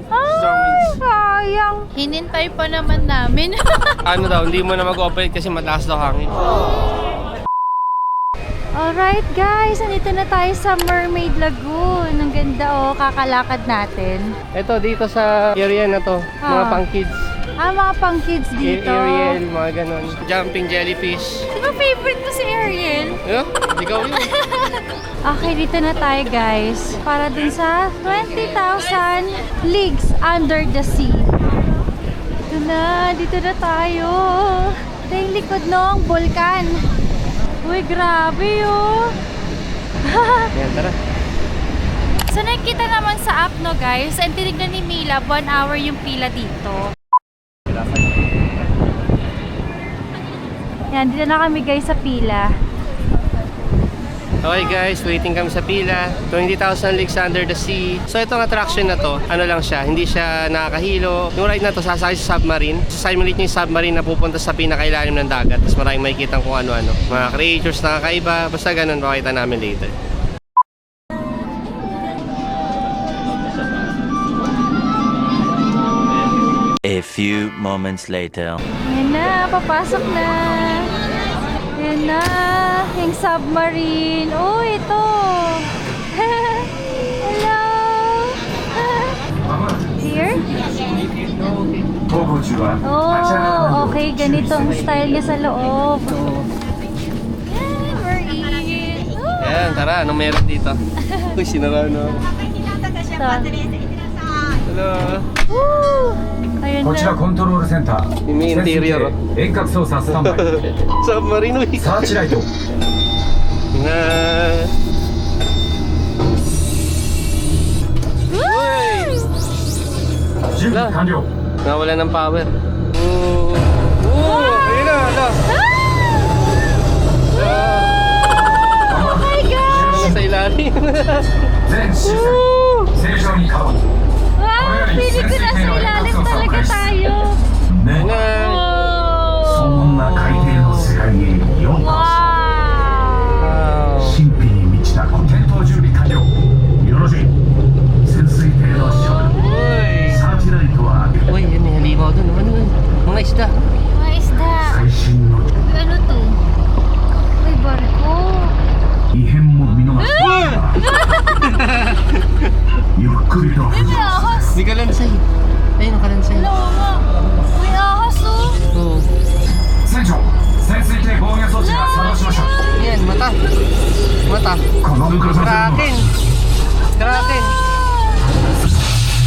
Ay, sayang. Hinintay pa naman namin. Ano daw, hindi mo na mag-operate kasi mataas daw hangin. Alright guys, nandito na tayo sa Mermaid Lagoon. Ang ganda oh, kakalakad natin. Ito, dito sa area na to, mga Ah. pang kids. Mga pang kids dito. Ariel, mga ganon. Jumping jellyfish. Di ba favorite ko si Ariel? Yeah, ikaw yun. Okay, dito na tayo guys. Para dun sa 20,000 Leagues Under the Sea. Dito na tayo. Ito yung likod ng bulkan. Uy, grabe oh. Yan, tara. So nakikita naman sa app no guys, and tinignan ni Mila, 1 hour yung pila dito. Yan, dito na kami guys sa pila. Okay guys, waiting kami sa pila. 20,000 Leagues Under the Sea. So itong attraction na to, ano lang siya, hindi siya nakakahilo. Yung ride na to, sasakay sa submarine. Simulate nyo yung submarine na pupunta sa pinakailalim ng dagat. Tapos maraming makikita kung ano-ano. Mga creatures na kakaiba. Basta ganun, makita namin later. A few moments later. Yan na, papasok na. Yan na, yung submarine. Oh, ito. Hello. Here? Oh, okay. Ganito ang style niya sa loob. Yan, we're in. Oh. Yan, tara, anong meron dito? Uy, sinara na. Hello. Woo! Ayun こちら na. コントロールセンター May interior, oh. 遠隔操作スタンバイ Submarine, uy. サーチライト Na... Uy! 準備完了 Nawala ng power. Ooh! Ayun na, ala. Oh my God! Nasa ilalim. 全システム正常に稼働 Wow! Pili ko nasa ilalim talaga tayo. ね Na... そんな海底の世界へようこ Wow! そ神秘に満ちた点灯準備完了よろしい潜水艇の処分 Uy! サーチライトは開け Uy, yun, may halimaw dun. Ano yun? Mga isda. Mga isda. 最新の Ano to? May barko. 異変も見逃すゆっくりと浮上 Ahas! Hindi ka lansay. Ayun, nakalansay. Oo nga. May ahas oh. Oo. 船長潜水艇防御装置が作動しました Yan, mata. Mata. このムカサ Kraken. Kraken.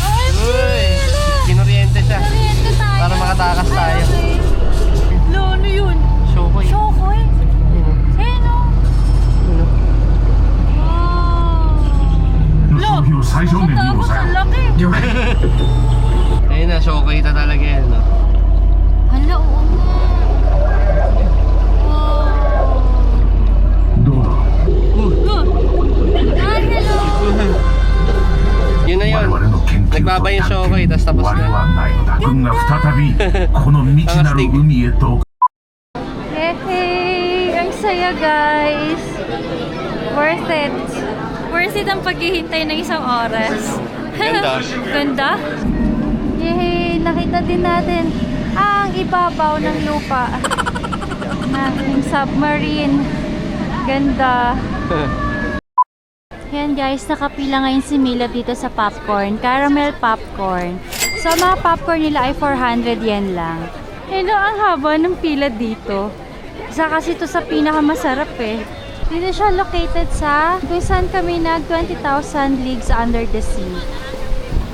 Ay, Uy! Kinoriente siya. Kuryente tayo. Para makatakas tayo. Okay. Lo, ano yun? Shokoy. Shokoy? Ayun oh. Ano? Wow. 装備を最小限に Tapos 抑 ang えろ laki. 了解 Ayun na, shokoy ita talaga yan. No? Hala, oo nga. Wow. どうだ Hi, hello. Yun na 我 yun. 々の研究と Nagbaba yung shokoy, tas tapos 終わり na. はないのだ軍が再びこの未知なる海へと Yehey! Ang saya guys! Worth it! Worth it ang paghihintay ng isang oras. Ganda. Ganda? Yehey! Nakita din natin ang ibabaw ng lupa. Yung submarine. Ganda. Yan guys, nakapila ngayon si Mila dito sa popcorn. Caramel popcorn. So, mga popcorn nila ay 400 yen lang. Hello, ang haba ng pila dito. Isa kasi ito sa pinakamasarap eh. Dito siya located sa kung saan kami nag 20,000 Leagues Under the Sea.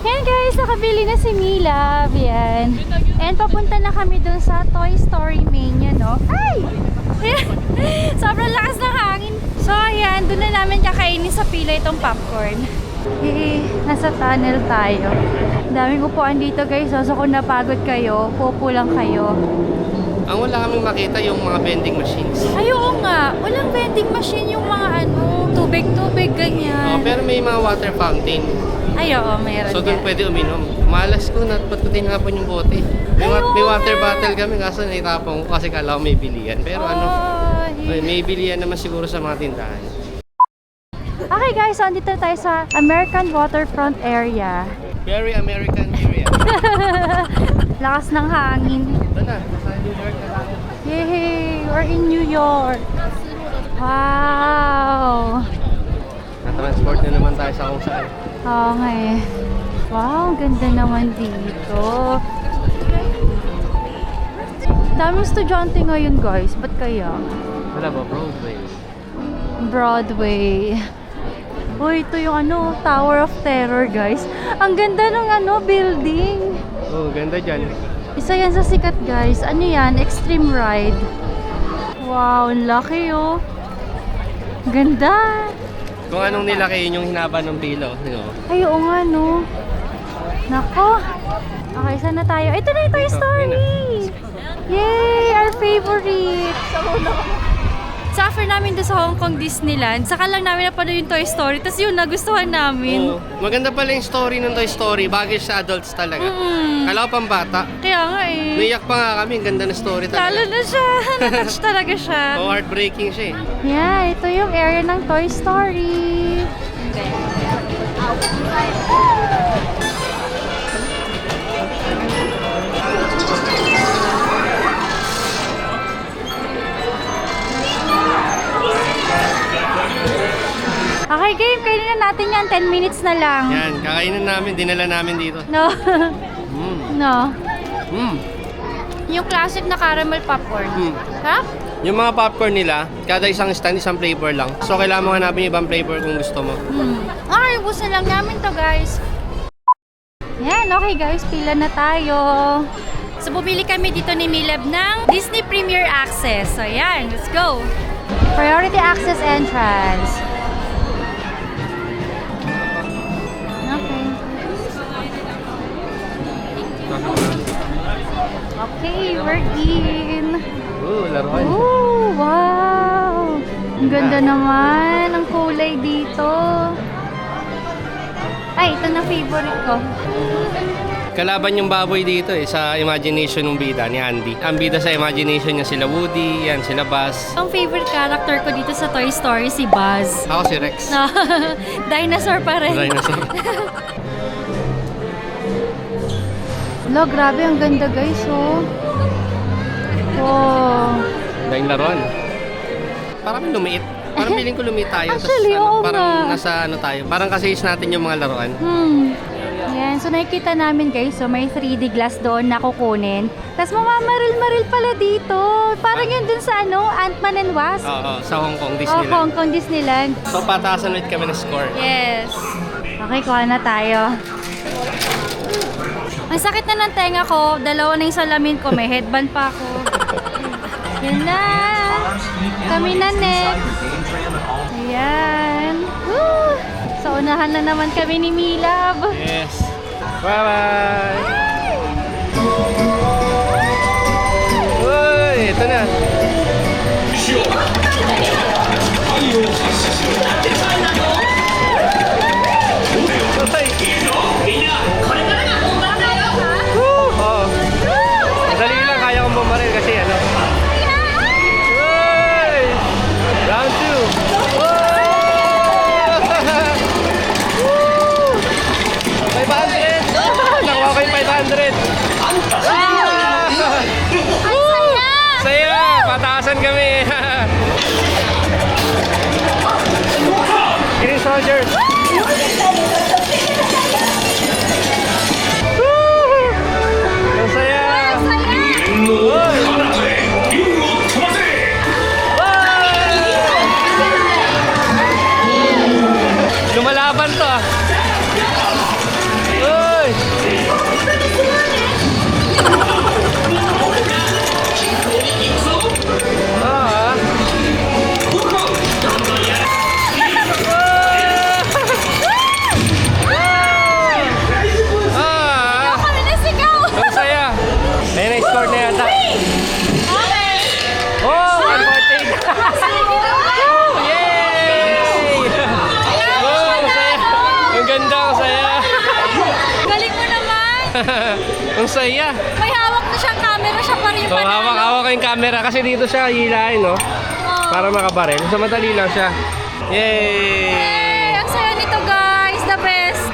Yan guys, nakabili na si Mila. Yan. And papunta na kami dun sa Toy Story Mania, no? Ay! Sobrang lakas ng hangin. So, ayan, doon na namin kakainin sa pila itong popcorn. Nasa tunnel tayo. Daming upuan dito guys. So, kung napagod kayo, pupo lang kayo. Ang wala kaming makita yung mga vending machines. Ay, oo nga. Walang vending machine yung mga tubig-tubig, ganyan. Pero may mga water fountain. Ay, oo, mayroon So doon yan. pwede uminom. Malas ko na ba't ko tinapon yung bote. May water bottle kami kaso naitapon ko kasi kala ko may bilihan. Pero may bilihan naman siguro sa mga tindahan. Okay guys, so andito tayo sa American Waterfront area. Very American area. Lakas ng hangin. Ito na, nasa New York na tayo. Yay! We're in New York. Wow! Na-transport na naman tayo sa kung saan. Oo nga eh. Wow, ang ganda naman dito. Daming estudyante ngayon guys. Ba't kaya? Wala ba? Broadway. Broadway. Uy, ito yung Tower of Terror guys. Ang ganda ng building. Oh, ganda dyan. Isa yan sa sikat guys. Ano yan? Extreme ride. Wow, ang laki oh. Ganda. Kung anong nilaki yung hinaba ng pilo. Ay, oo nga no. Nako. Okay, saan na tayo? Ito na yung Toy Story. Yay! Our favorite. Sa after namin doon sa Hong Kong Disneyland, saka lang namin napanood yung Toy Story. Tapos yun, nagustuhan namin. Oh, maganda pala yung story ng Toy Story. Bagay sa adults talaga. Kala ko pang bata. Kaya nga eh. Naiyak pa nga kami. Ang ganda ng story talaga. Lalo na siya. Natouch talaga siya. Oh, heartbreaking siya eh. Yeah, ito yung area ng Toy Story. Okay, game. Kainin na natin yan. 10 minutes na lang. Yan, kakainin namin. Dinala namin dito. No. No. Mm. Yung classic na caramel popcorn. Ha? Yung mga popcorn nila, kada isang stand, isang flavor lang. So, kailangan mo hanapin yung ibang flavor kung gusto mo. Okay, ubus na lang namin to guys. Yan, okay guys. Pila na tayo. So, bumili kami dito ni Milab ng Disney Premier Access. So, yan. Let's go. Priority Access Entrance. Okay. Okay, we're in. Laruan. Oh, wow! Ang ganda naman ang kulay dito. Ay, ito na favorite ko. Kalaban yung baboy dito eh, sa imagination ng bida ni Andy. Ang bida sa imagination niya sila Woody, yan, sila Buzz. Ang favorite character ko dito sa Toy Story, si Buzz. Ako si Rex. No, dinosaur pa rin. Dinosaur. Lo, grabe, ang ganda guys, oh. Wow. Dahil laruan. Parang lumiit. Parang feeling ko lumiit tayo. Actually, oo parang nga. nasa tayo. Parang kasi natin yung mga laruan. Yan, so nakikita namin guys, so may 3D glass doon na kukunin. Tapos mamamaril-maril pala dito. Parang yun dun sa Ant-Man and Wasp. Oo, sa Hong Kong, Oh, Disneyland. Hong Kong Disneyland. So, pataasan ulit kami ng score. Yes. Okay, kuha na tayo. Ang sakit na ng tenga ko. Dalawa na yung salamin ko. May headband pa ako. Yan na. Kami na next. Ayan. Woo! Sa unahan na naman kami ni Milab. Yes. Bye-bye! Uy! Ito na. Oo. Dali lang, kaya kong bumaril kasi ano. Uy! Round 2. Woo! 500! Nakuha ko yung 500! Ang saya! Saya! Ang saya. May hawak na siyang camera, siya pa rin yung So, hawak ko yung camera kasi dito siya hilahin, no? Para makabaril. So, madali lang siya. Yay! Yay! Ang saya nito guys, the best!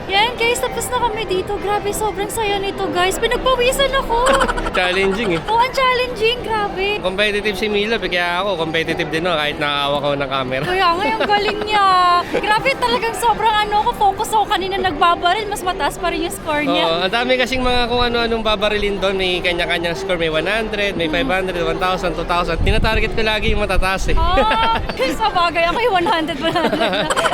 Yan guys, tapos na kami dito. Grabe, sobrang saya nito guys. Pinagpawisan ako. Challenging eh. Oh, ang challenging, grabe. Competitive si Milo, kaya ako competitive din ako kahit nakahawak ako ng camera. Kaya nga, yung galing niya. Grabe, talagang sobrang focus ako kanina nagbabaril. Mas mataas pa rin yung score niya. Oo, ang dami kasing mga kung ano-anong babarilin doon. May kanya-kanyang score. May 100, may 500, 1,000, 2,000. Tinatarget ko lagi yung matataas eh. Sa bagay, ako yung 100 na.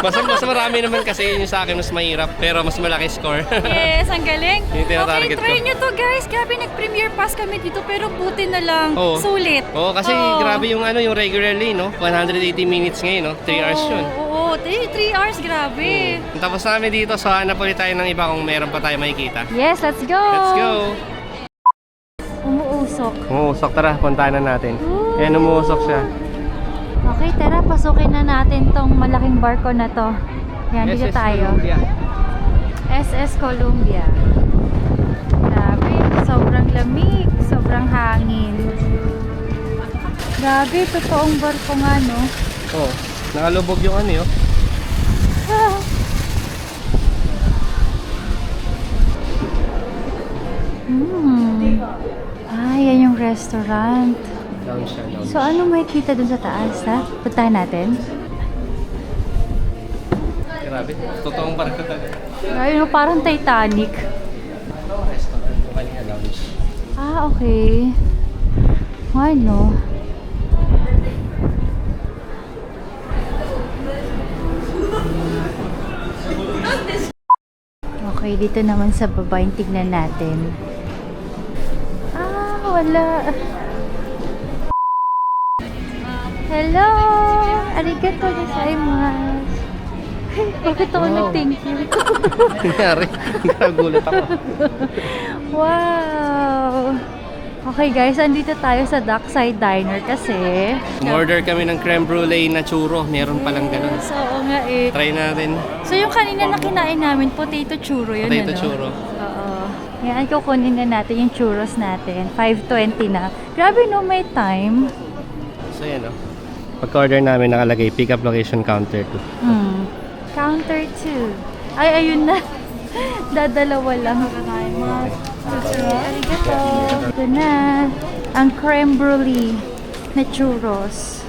mas marami naman kasi yun yung sa akin mas mahirap. Pero mas malaki score. Yes, ang galing. Yung Okay, tinatarget try ko. nyo to guys. Grabe, nag-premiere pass kami dito pero buti na lang. Oo. Sulit. Oo, kasi Oo. grabe yung yung regularly, no? 180 minutes ngayon, no? 3 hours yun. Oo, 3 hours, grabe. Tapos namin dito, so hanap ulit tayo ng iba kung meron pa tayo makikita. Yes, let's go. Let's go! Umuusok. Umuusok, tara, puntahan na natin. Ayan, umuusok siya. Okay, tara, pasukin na natin tong malaking barko na to. Yan, dito SS tayo. Columbia. SS Columbia. Grabe, sobrang lamig, sobrang hangin. Grabe, totoong barko nga, no? Oh, nakalubog yung yun. Yan yung restaurant. Down siya, down. So, ano may kita dun sa taas, ha? Puntahan natin. Grabe, totoong barko talaga. Ay, no, parang Titanic. Restaurant, yung kanina lounge. Okay. Ano? Okay, dito naman sa baba yung tignan natin. Wala. Hello! Arigato gozaimasu. Bakit ako nag-thank you? Nangyari, nagulat ako. Wow! Okay guys, andito tayo sa Dockside Diner kasi Order kami ng creme brulee na churro. Meron palang ganun. So, oo nga eh. Try natin. So yung kanina na kinain namin, potato churro yun, Potato ano? churro. Oo. Yan, kukunin na natin yung churros natin. 5:20 na. Grabe no, may time. So yan o. Pagka-order namin nakalagay, pick up location counter 2. Counter 2. Ay, ayun na. Dadalawa lang. Arigato. Ito na. Ang creme brulee na churros.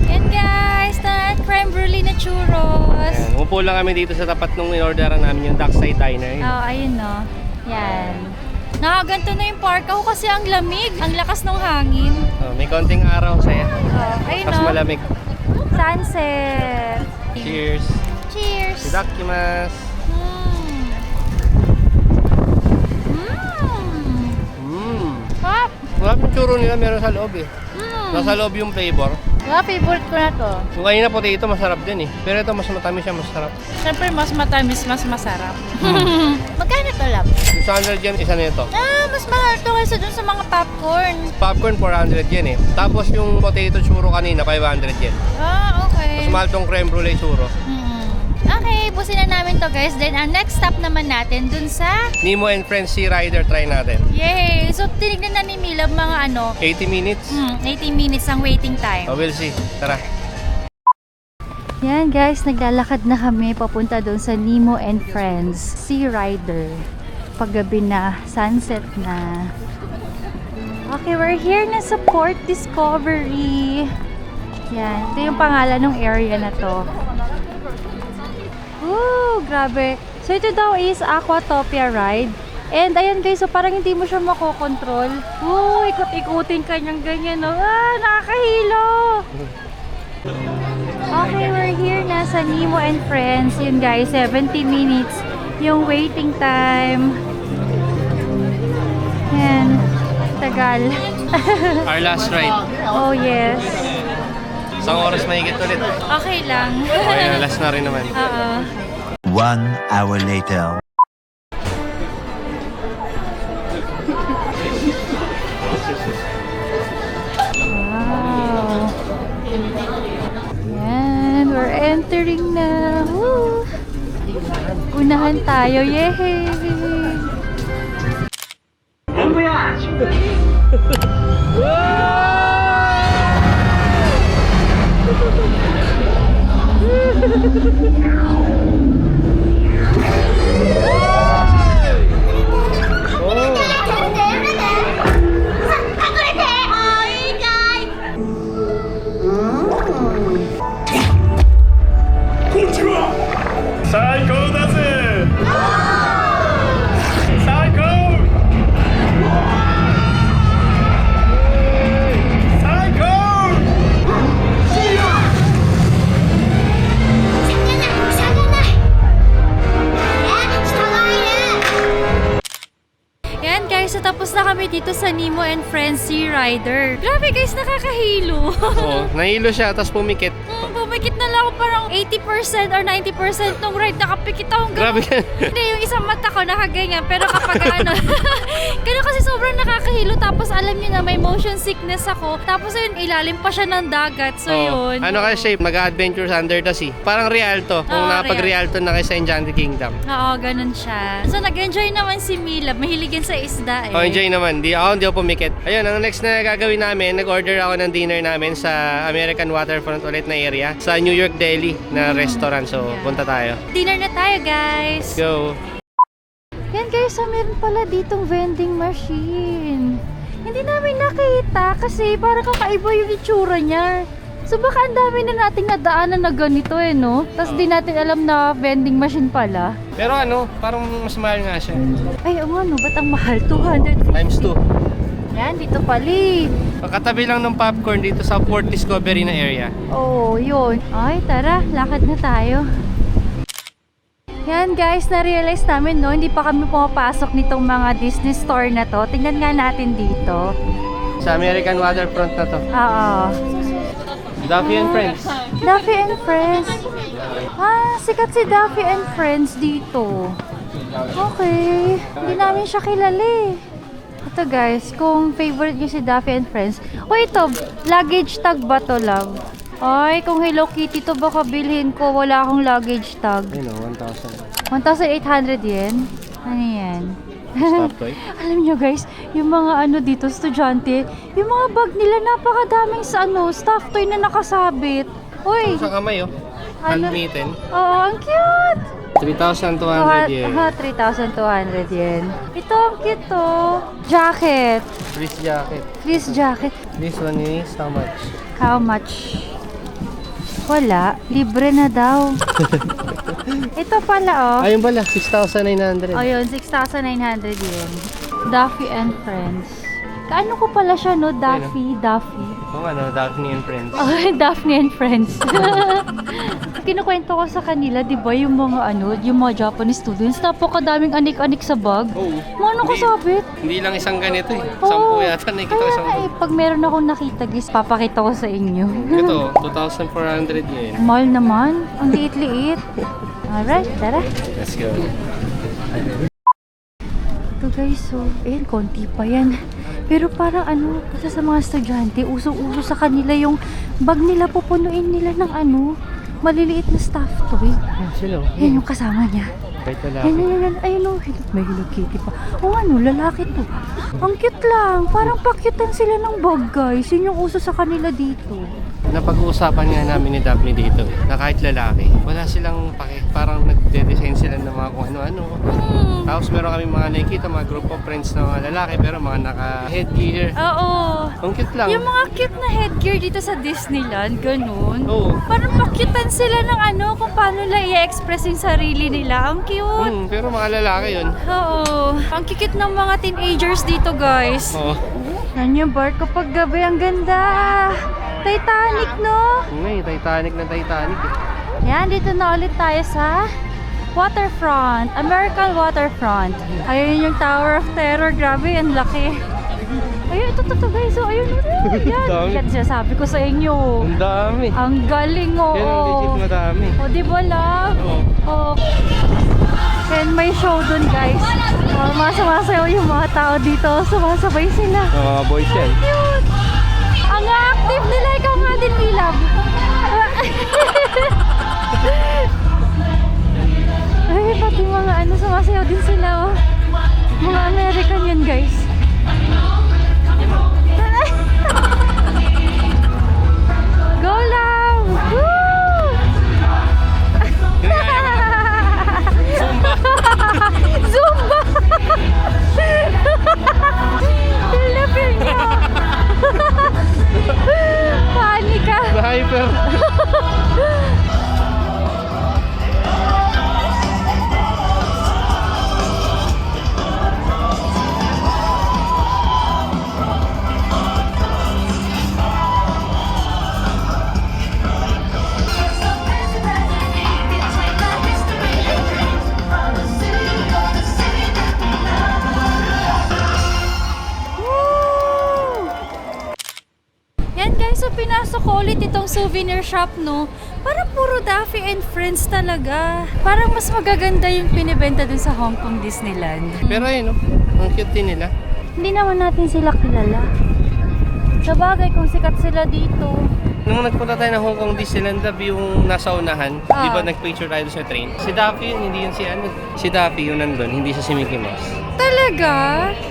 Yan guys, creme brulee na churros. Ayan, umupo lang kami dito sa tapat nung in-orderan namin yung Dockside Diner. Oh, ayun no. Yan. Nakaganto na yung park ako kasi ang lamig. Ang lakas ng hangin. Oh, may konting araw saya. Oh, ayun Mas no. malamig. Sunset. Cheers! Cheers. Itadakimasu! Pop. Wala yung churro nila meron sa loob eh. Nasa loob yung flavor. Favorite ko na to. Yung kanina potato masarap din eh. Pero ito mas matamis siya, masarap. Siyempre, mas matamis, mas masarap. Magkano to, love? 600 yen isa nito. Mas mahal to kaysa dun sa mga popcorn. Popcorn 400 yen eh. Tapos yung potato churro kanina 500 yen. Okay. Mas mahal tong creme brulee churro. Okay, busin na namin to guys. Then, ang next stop naman natin dun sa... Nemo and Friends Sea Rider, try natin. Yay! So, tinignan na ni Milab mga 80 minutes. 80 minutes ang waiting time. Oh, we'll see. Tara. Yan guys, naglalakad na kami papunta doon sa Nemo and Friends Sea Rider. Paggabi na, sunset na. Okay, we're here na sa Port Discovery. Yan, ito yung pangalan ng area na to. Ooh, grabe. So ito daw is Aquatopia ride. And ayan guys, so parang hindi mo siya makokontrol. Ooh, ikot-ikutin kanyang ganyan. No? Nakakahilo! Okay, we're here na sa Nemo and Friends. Yun guys, 70 minutes yung waiting time. Yan. Tagal. Our last ride. Oh yes. Isang oras mahigit ulit. Okay lang. Okay, last na rin naman. 1 hour later. Wow. Yan, we're entering na. Woo! Unahan tayo. Yay! 最高だぜ最高最高 Yan guys, so tapos na kami dito sa Nemo and Friends Sea Rider. Grabe guys, nakakahilo. Oo, nahilo siya, tapos pumikit. Pumikit na lang ako parang 80% or 90% nung ride nakapikit akong Grabe ka. Hindi, yung isang mata ko nakaganyan. Pero kapag ano, ganun kasi sobrang nakakahilo. Tapos alam niyo na may motion sickness ako. Tapos ayun, ilalim pa siya ng dagat. So Oo. yun. Ano kasi shape? Mag-adventures under the sea. Parang Rialto. Kung Oo, napag-Rialto na kayo sa Enchanted Kingdom. Oo, ganun siya. So nag-enjoy naman si Mila. Mahilig yan sa isda eh. Oh, enjoy naman. Hindi ako pumikit. Ayun, ang next na gagawin namin, nag-order ako ng dinner namin sa American Waterfront ulit na area. Sa New York Deli na restaurant. So, Yeah. punta tayo. Dinner na tayo guys. Go! Yan guys, so meron pala ditong vending machine. Hindi namin nakita kasi parang kakaiba yung itsura niya. So baka ang dami na nating nadaanan na ganito eh, no? Tapos di natin alam na vending machine pala. Pero ano, parang mas mahal nga siya. Ay, ano, ba't ang mahal? 200. Times 2. Yan, dito pali. Katabi lang ng popcorn dito sa Port Discovery na area. Oh, yun. Ay, tara, lakad na tayo. Yan guys, na-realize namin no, hindi pa kami pumapasok nitong mga Disney store na to. Tingnan nga natin dito. Sa American Waterfront na to. Oo. Duffy and Friends. Duffy and Friends. Ah, sikat si Duffy and Friends dito. Okay. Hindi namin siya kilala eh. Ito guys, kung favorite nyo si Duffy and Friends. O ito, luggage tag ba to, love? Ay, kung Hello Kitty to baka bilhin ko. Wala akong luggage tag. Ayun o, 1,000. 1,800 yen? Ano yan? Stop toy. Alam nyo guys, yung mga ano dito, estudyante, yung mga bag nila napakadaming sa ano, stuff toy na nakasabit. Uy! Sa kamay oh. Ano? Handmade. Oo, ang cute! 3,200 yen. 3,200 yen. Ito, ang cute to. Jacket. Fleece jacket. Fleece jacket. This one is how much? How much? Wala. Libre na daw. Ito pala, oh. Ayun pala, 6,900. Ayun, 6,900 yen. Duffy and Friends. Kaano ko pala siya, no? Duffy. Kung ano, Daphne and Friends. Oh, Daphne and Friends. Kinukwento ko sa kanila, di ba, yung mga ano, yung mga Japanese students, napakadaming anik-anik sa bag. Oo. Mga ano kasabit? Hindi lang isang ganito eh. Oo. 10 yata nakikita ko Kaya isang nga eh, pag meron akong nakita guys, papakita ko sa inyo. Ito, 2,400 yen. Mahal naman. Ang liit-liit. Alright, tara. Let's go. Ito guys, so, ayun, konti pa yan. Pero parang ano, kasi sa mga estudyante, usong-uso sa kanila yung bag nila, pupunuin nila ng ano, maliliit na stuff toy. Ayan sila oh. Yan yung kasama niya. Kahit Yan, lalaki. yan, yan. Ayun o, may Hello Kitty pa. O ano, lalaki to. Ang cute lang. Parang pakyutan sila ng bag guys. Yun yung uso sa kanila dito. Napag-uusapan nga namin ni Daphne dito na kahit lalaki, wala silang pake. Parang nagde-design sila ng mga kung ano-ano. Tapos meron kami mga nakikita, mga group of friends na mga lalaki pero mga naka-headgear. Oo. Ang cute lang. Yung mga cute na headgear dito sa Disneyland, ganun. Oo. Parang pakyutan sila ng ano, kung paano lang i-express yung sarili nila. Ang cute. Pero mga lalaki yun. Oo. Ang cute ng mga teenagers dito, guys. Oo. Yan yung barko pag gabi. Ang ganda. Titanic, no? Ngay, Titanic na Titanic eh. Yan, dito na ulit tayo sa Waterfront. American Waterfront. Ayun yung Tower of Terror. Grabe, ang laki. Ayun, ito guys. So, ayun. Yan. Dami. Yan, sinasabi ko sa inyo. Ang dami. Ang galing, oo. Yan ang legit madami. O, di ba, love? Oo. Oh. And may show dun, guys. Mga sumasayaw yung mga tao dito. Sumasabay sila. Mga boys yan. Cute! Ang active nila. Ikaw nga din, Milab. Ay, pati mga ano, sumasayaw din sila, oh. Mga American yun, guys. souvenir shop, no? Parang puro Daffy and Friends talaga. Parang mas magaganda yung pinibenta dun sa Hong Kong Disneyland. Pero ayun, no? Ang cute din nila. Hindi naman natin sila kilala. Sabagay, kung sikat sila dito. Nung nagpunta tayo ng Hong Kong Disneyland, yung nasa unahan, di ba Ah. nag-picture tayo doon sa train? Si Daffy yun, hindi yun si ano. Si Daffy yun nandun, hindi siya si Mickey Mouse. Talaga?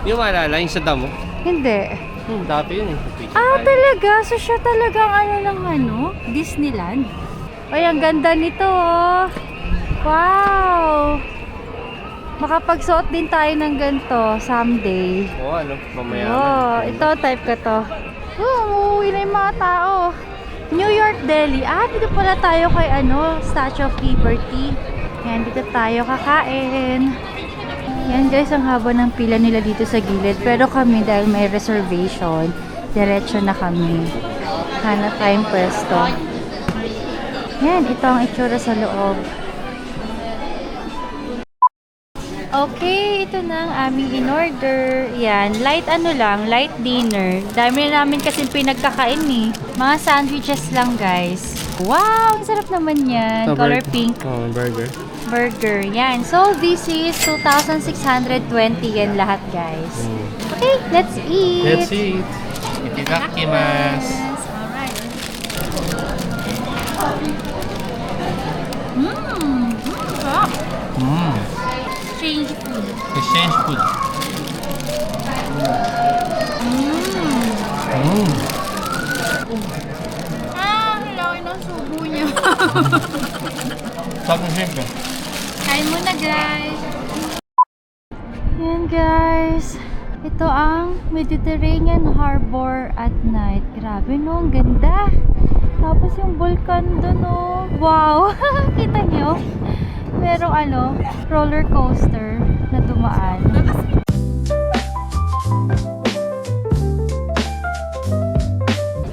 Yung maalala, yung sa damo. Hindi. Daffy yun eh. Picture Ah, tayo. talaga? So siya talagang ano ng ano? Disneyland? Ay, ang ganda nito, oh. Wow! Makapagsuot din tayo ng ganito someday. Oo, ano, mamaya. Oh, ito, type ka to. Umuwi na yung mga tao. New York, Delhi. Ah, dito pala tayo kay ano, Statue of Liberty. Yan, dito tayo kakain. Yan guys, ang haba ng pila nila dito sa gilid. Pero kami, dahil may reservation, diretso na kami. Hanap tayong pwesto. Yan, ito ang itsura sa loob. Okay, ito na ang aming in-order. Yan, light ano lang, light dinner. Dami na namin kasi pinagkakain eh. Mga sandwiches lang guys. Wow, ang sarap naman yan. Color pink. Oh, burger. Burger. Yan. So, this is 2,620 yan lahat guys. Okay, let's eat. Let's eat. Itadakimasu. Yes, alright. Sarap. Change food. Exchange food. Ah, laki ng subo niya. Sarap ng shrimp eh. Kain muna guys. Yan guys. Ito ang Mediterranean Harbor at night. Grabe no, ang ganda. Tapos yung vulkan doon oh. Wow! Kita nyo? Merong ano, roller coaster na dumaan.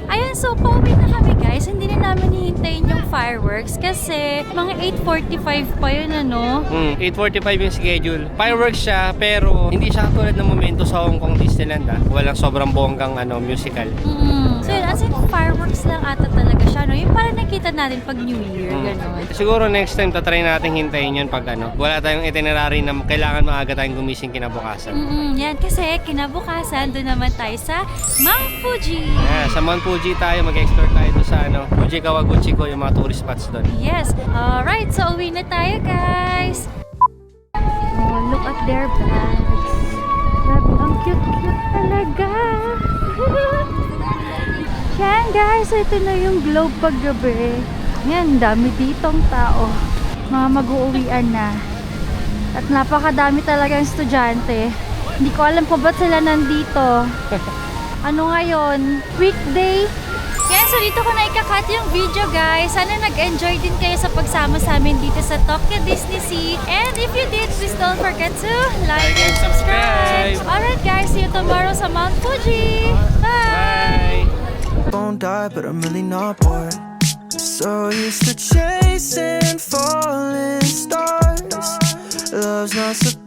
Ayan, so pauwi na kami guys. Hindi na namin hihintayin yung fireworks kasi mga 8:45 pa yun ano. 8:45 yung schedule. Fireworks siya, pero hindi siya tulad ng momento sa Hong Kong Disneyland ah. Walang sobrang bonggang ano, musical. So yun, as in fireworks lang ata talaga siya, no? Yung parang nakita natin pag New Year, gano'n. Siguro next time tatry natin hintayin yun pag ano, wala tayong itinerary na kailangan maaga tayong gumising kinabukasan. Yan, kasi kinabukasan, doon naman tayo sa Mount Fuji. Sa Mount Fuji tayo, mag-explore tayo doon sa ano, Fuji Kawaguchi ko, yung mga tourist spots doon. Yes, alright, so uwi na tayo guys. Oh, look at their bags. Grabe, ang cute-cute talaga. Yan guys, ito na yung globe paggabi. Yan, dami ditong tao. Mga mag-uuwian na. At napakadami talagang estudyante. Hindi ko alam kung ba't sila nandito. Ano ngayon? Weekday? Yan, so dito ko na ikakat yung video guys. Sana nag-enjoy din kayo sa pagsama sa amin dito sa Tokyo Disney Sea. And if you did, please don't forget to like and subscribe. Alright guys, see you tomorrow sa Mount Fuji. Bye! Won't die, but I'm really not bored. So used to chasing falling stars. Love's not supposed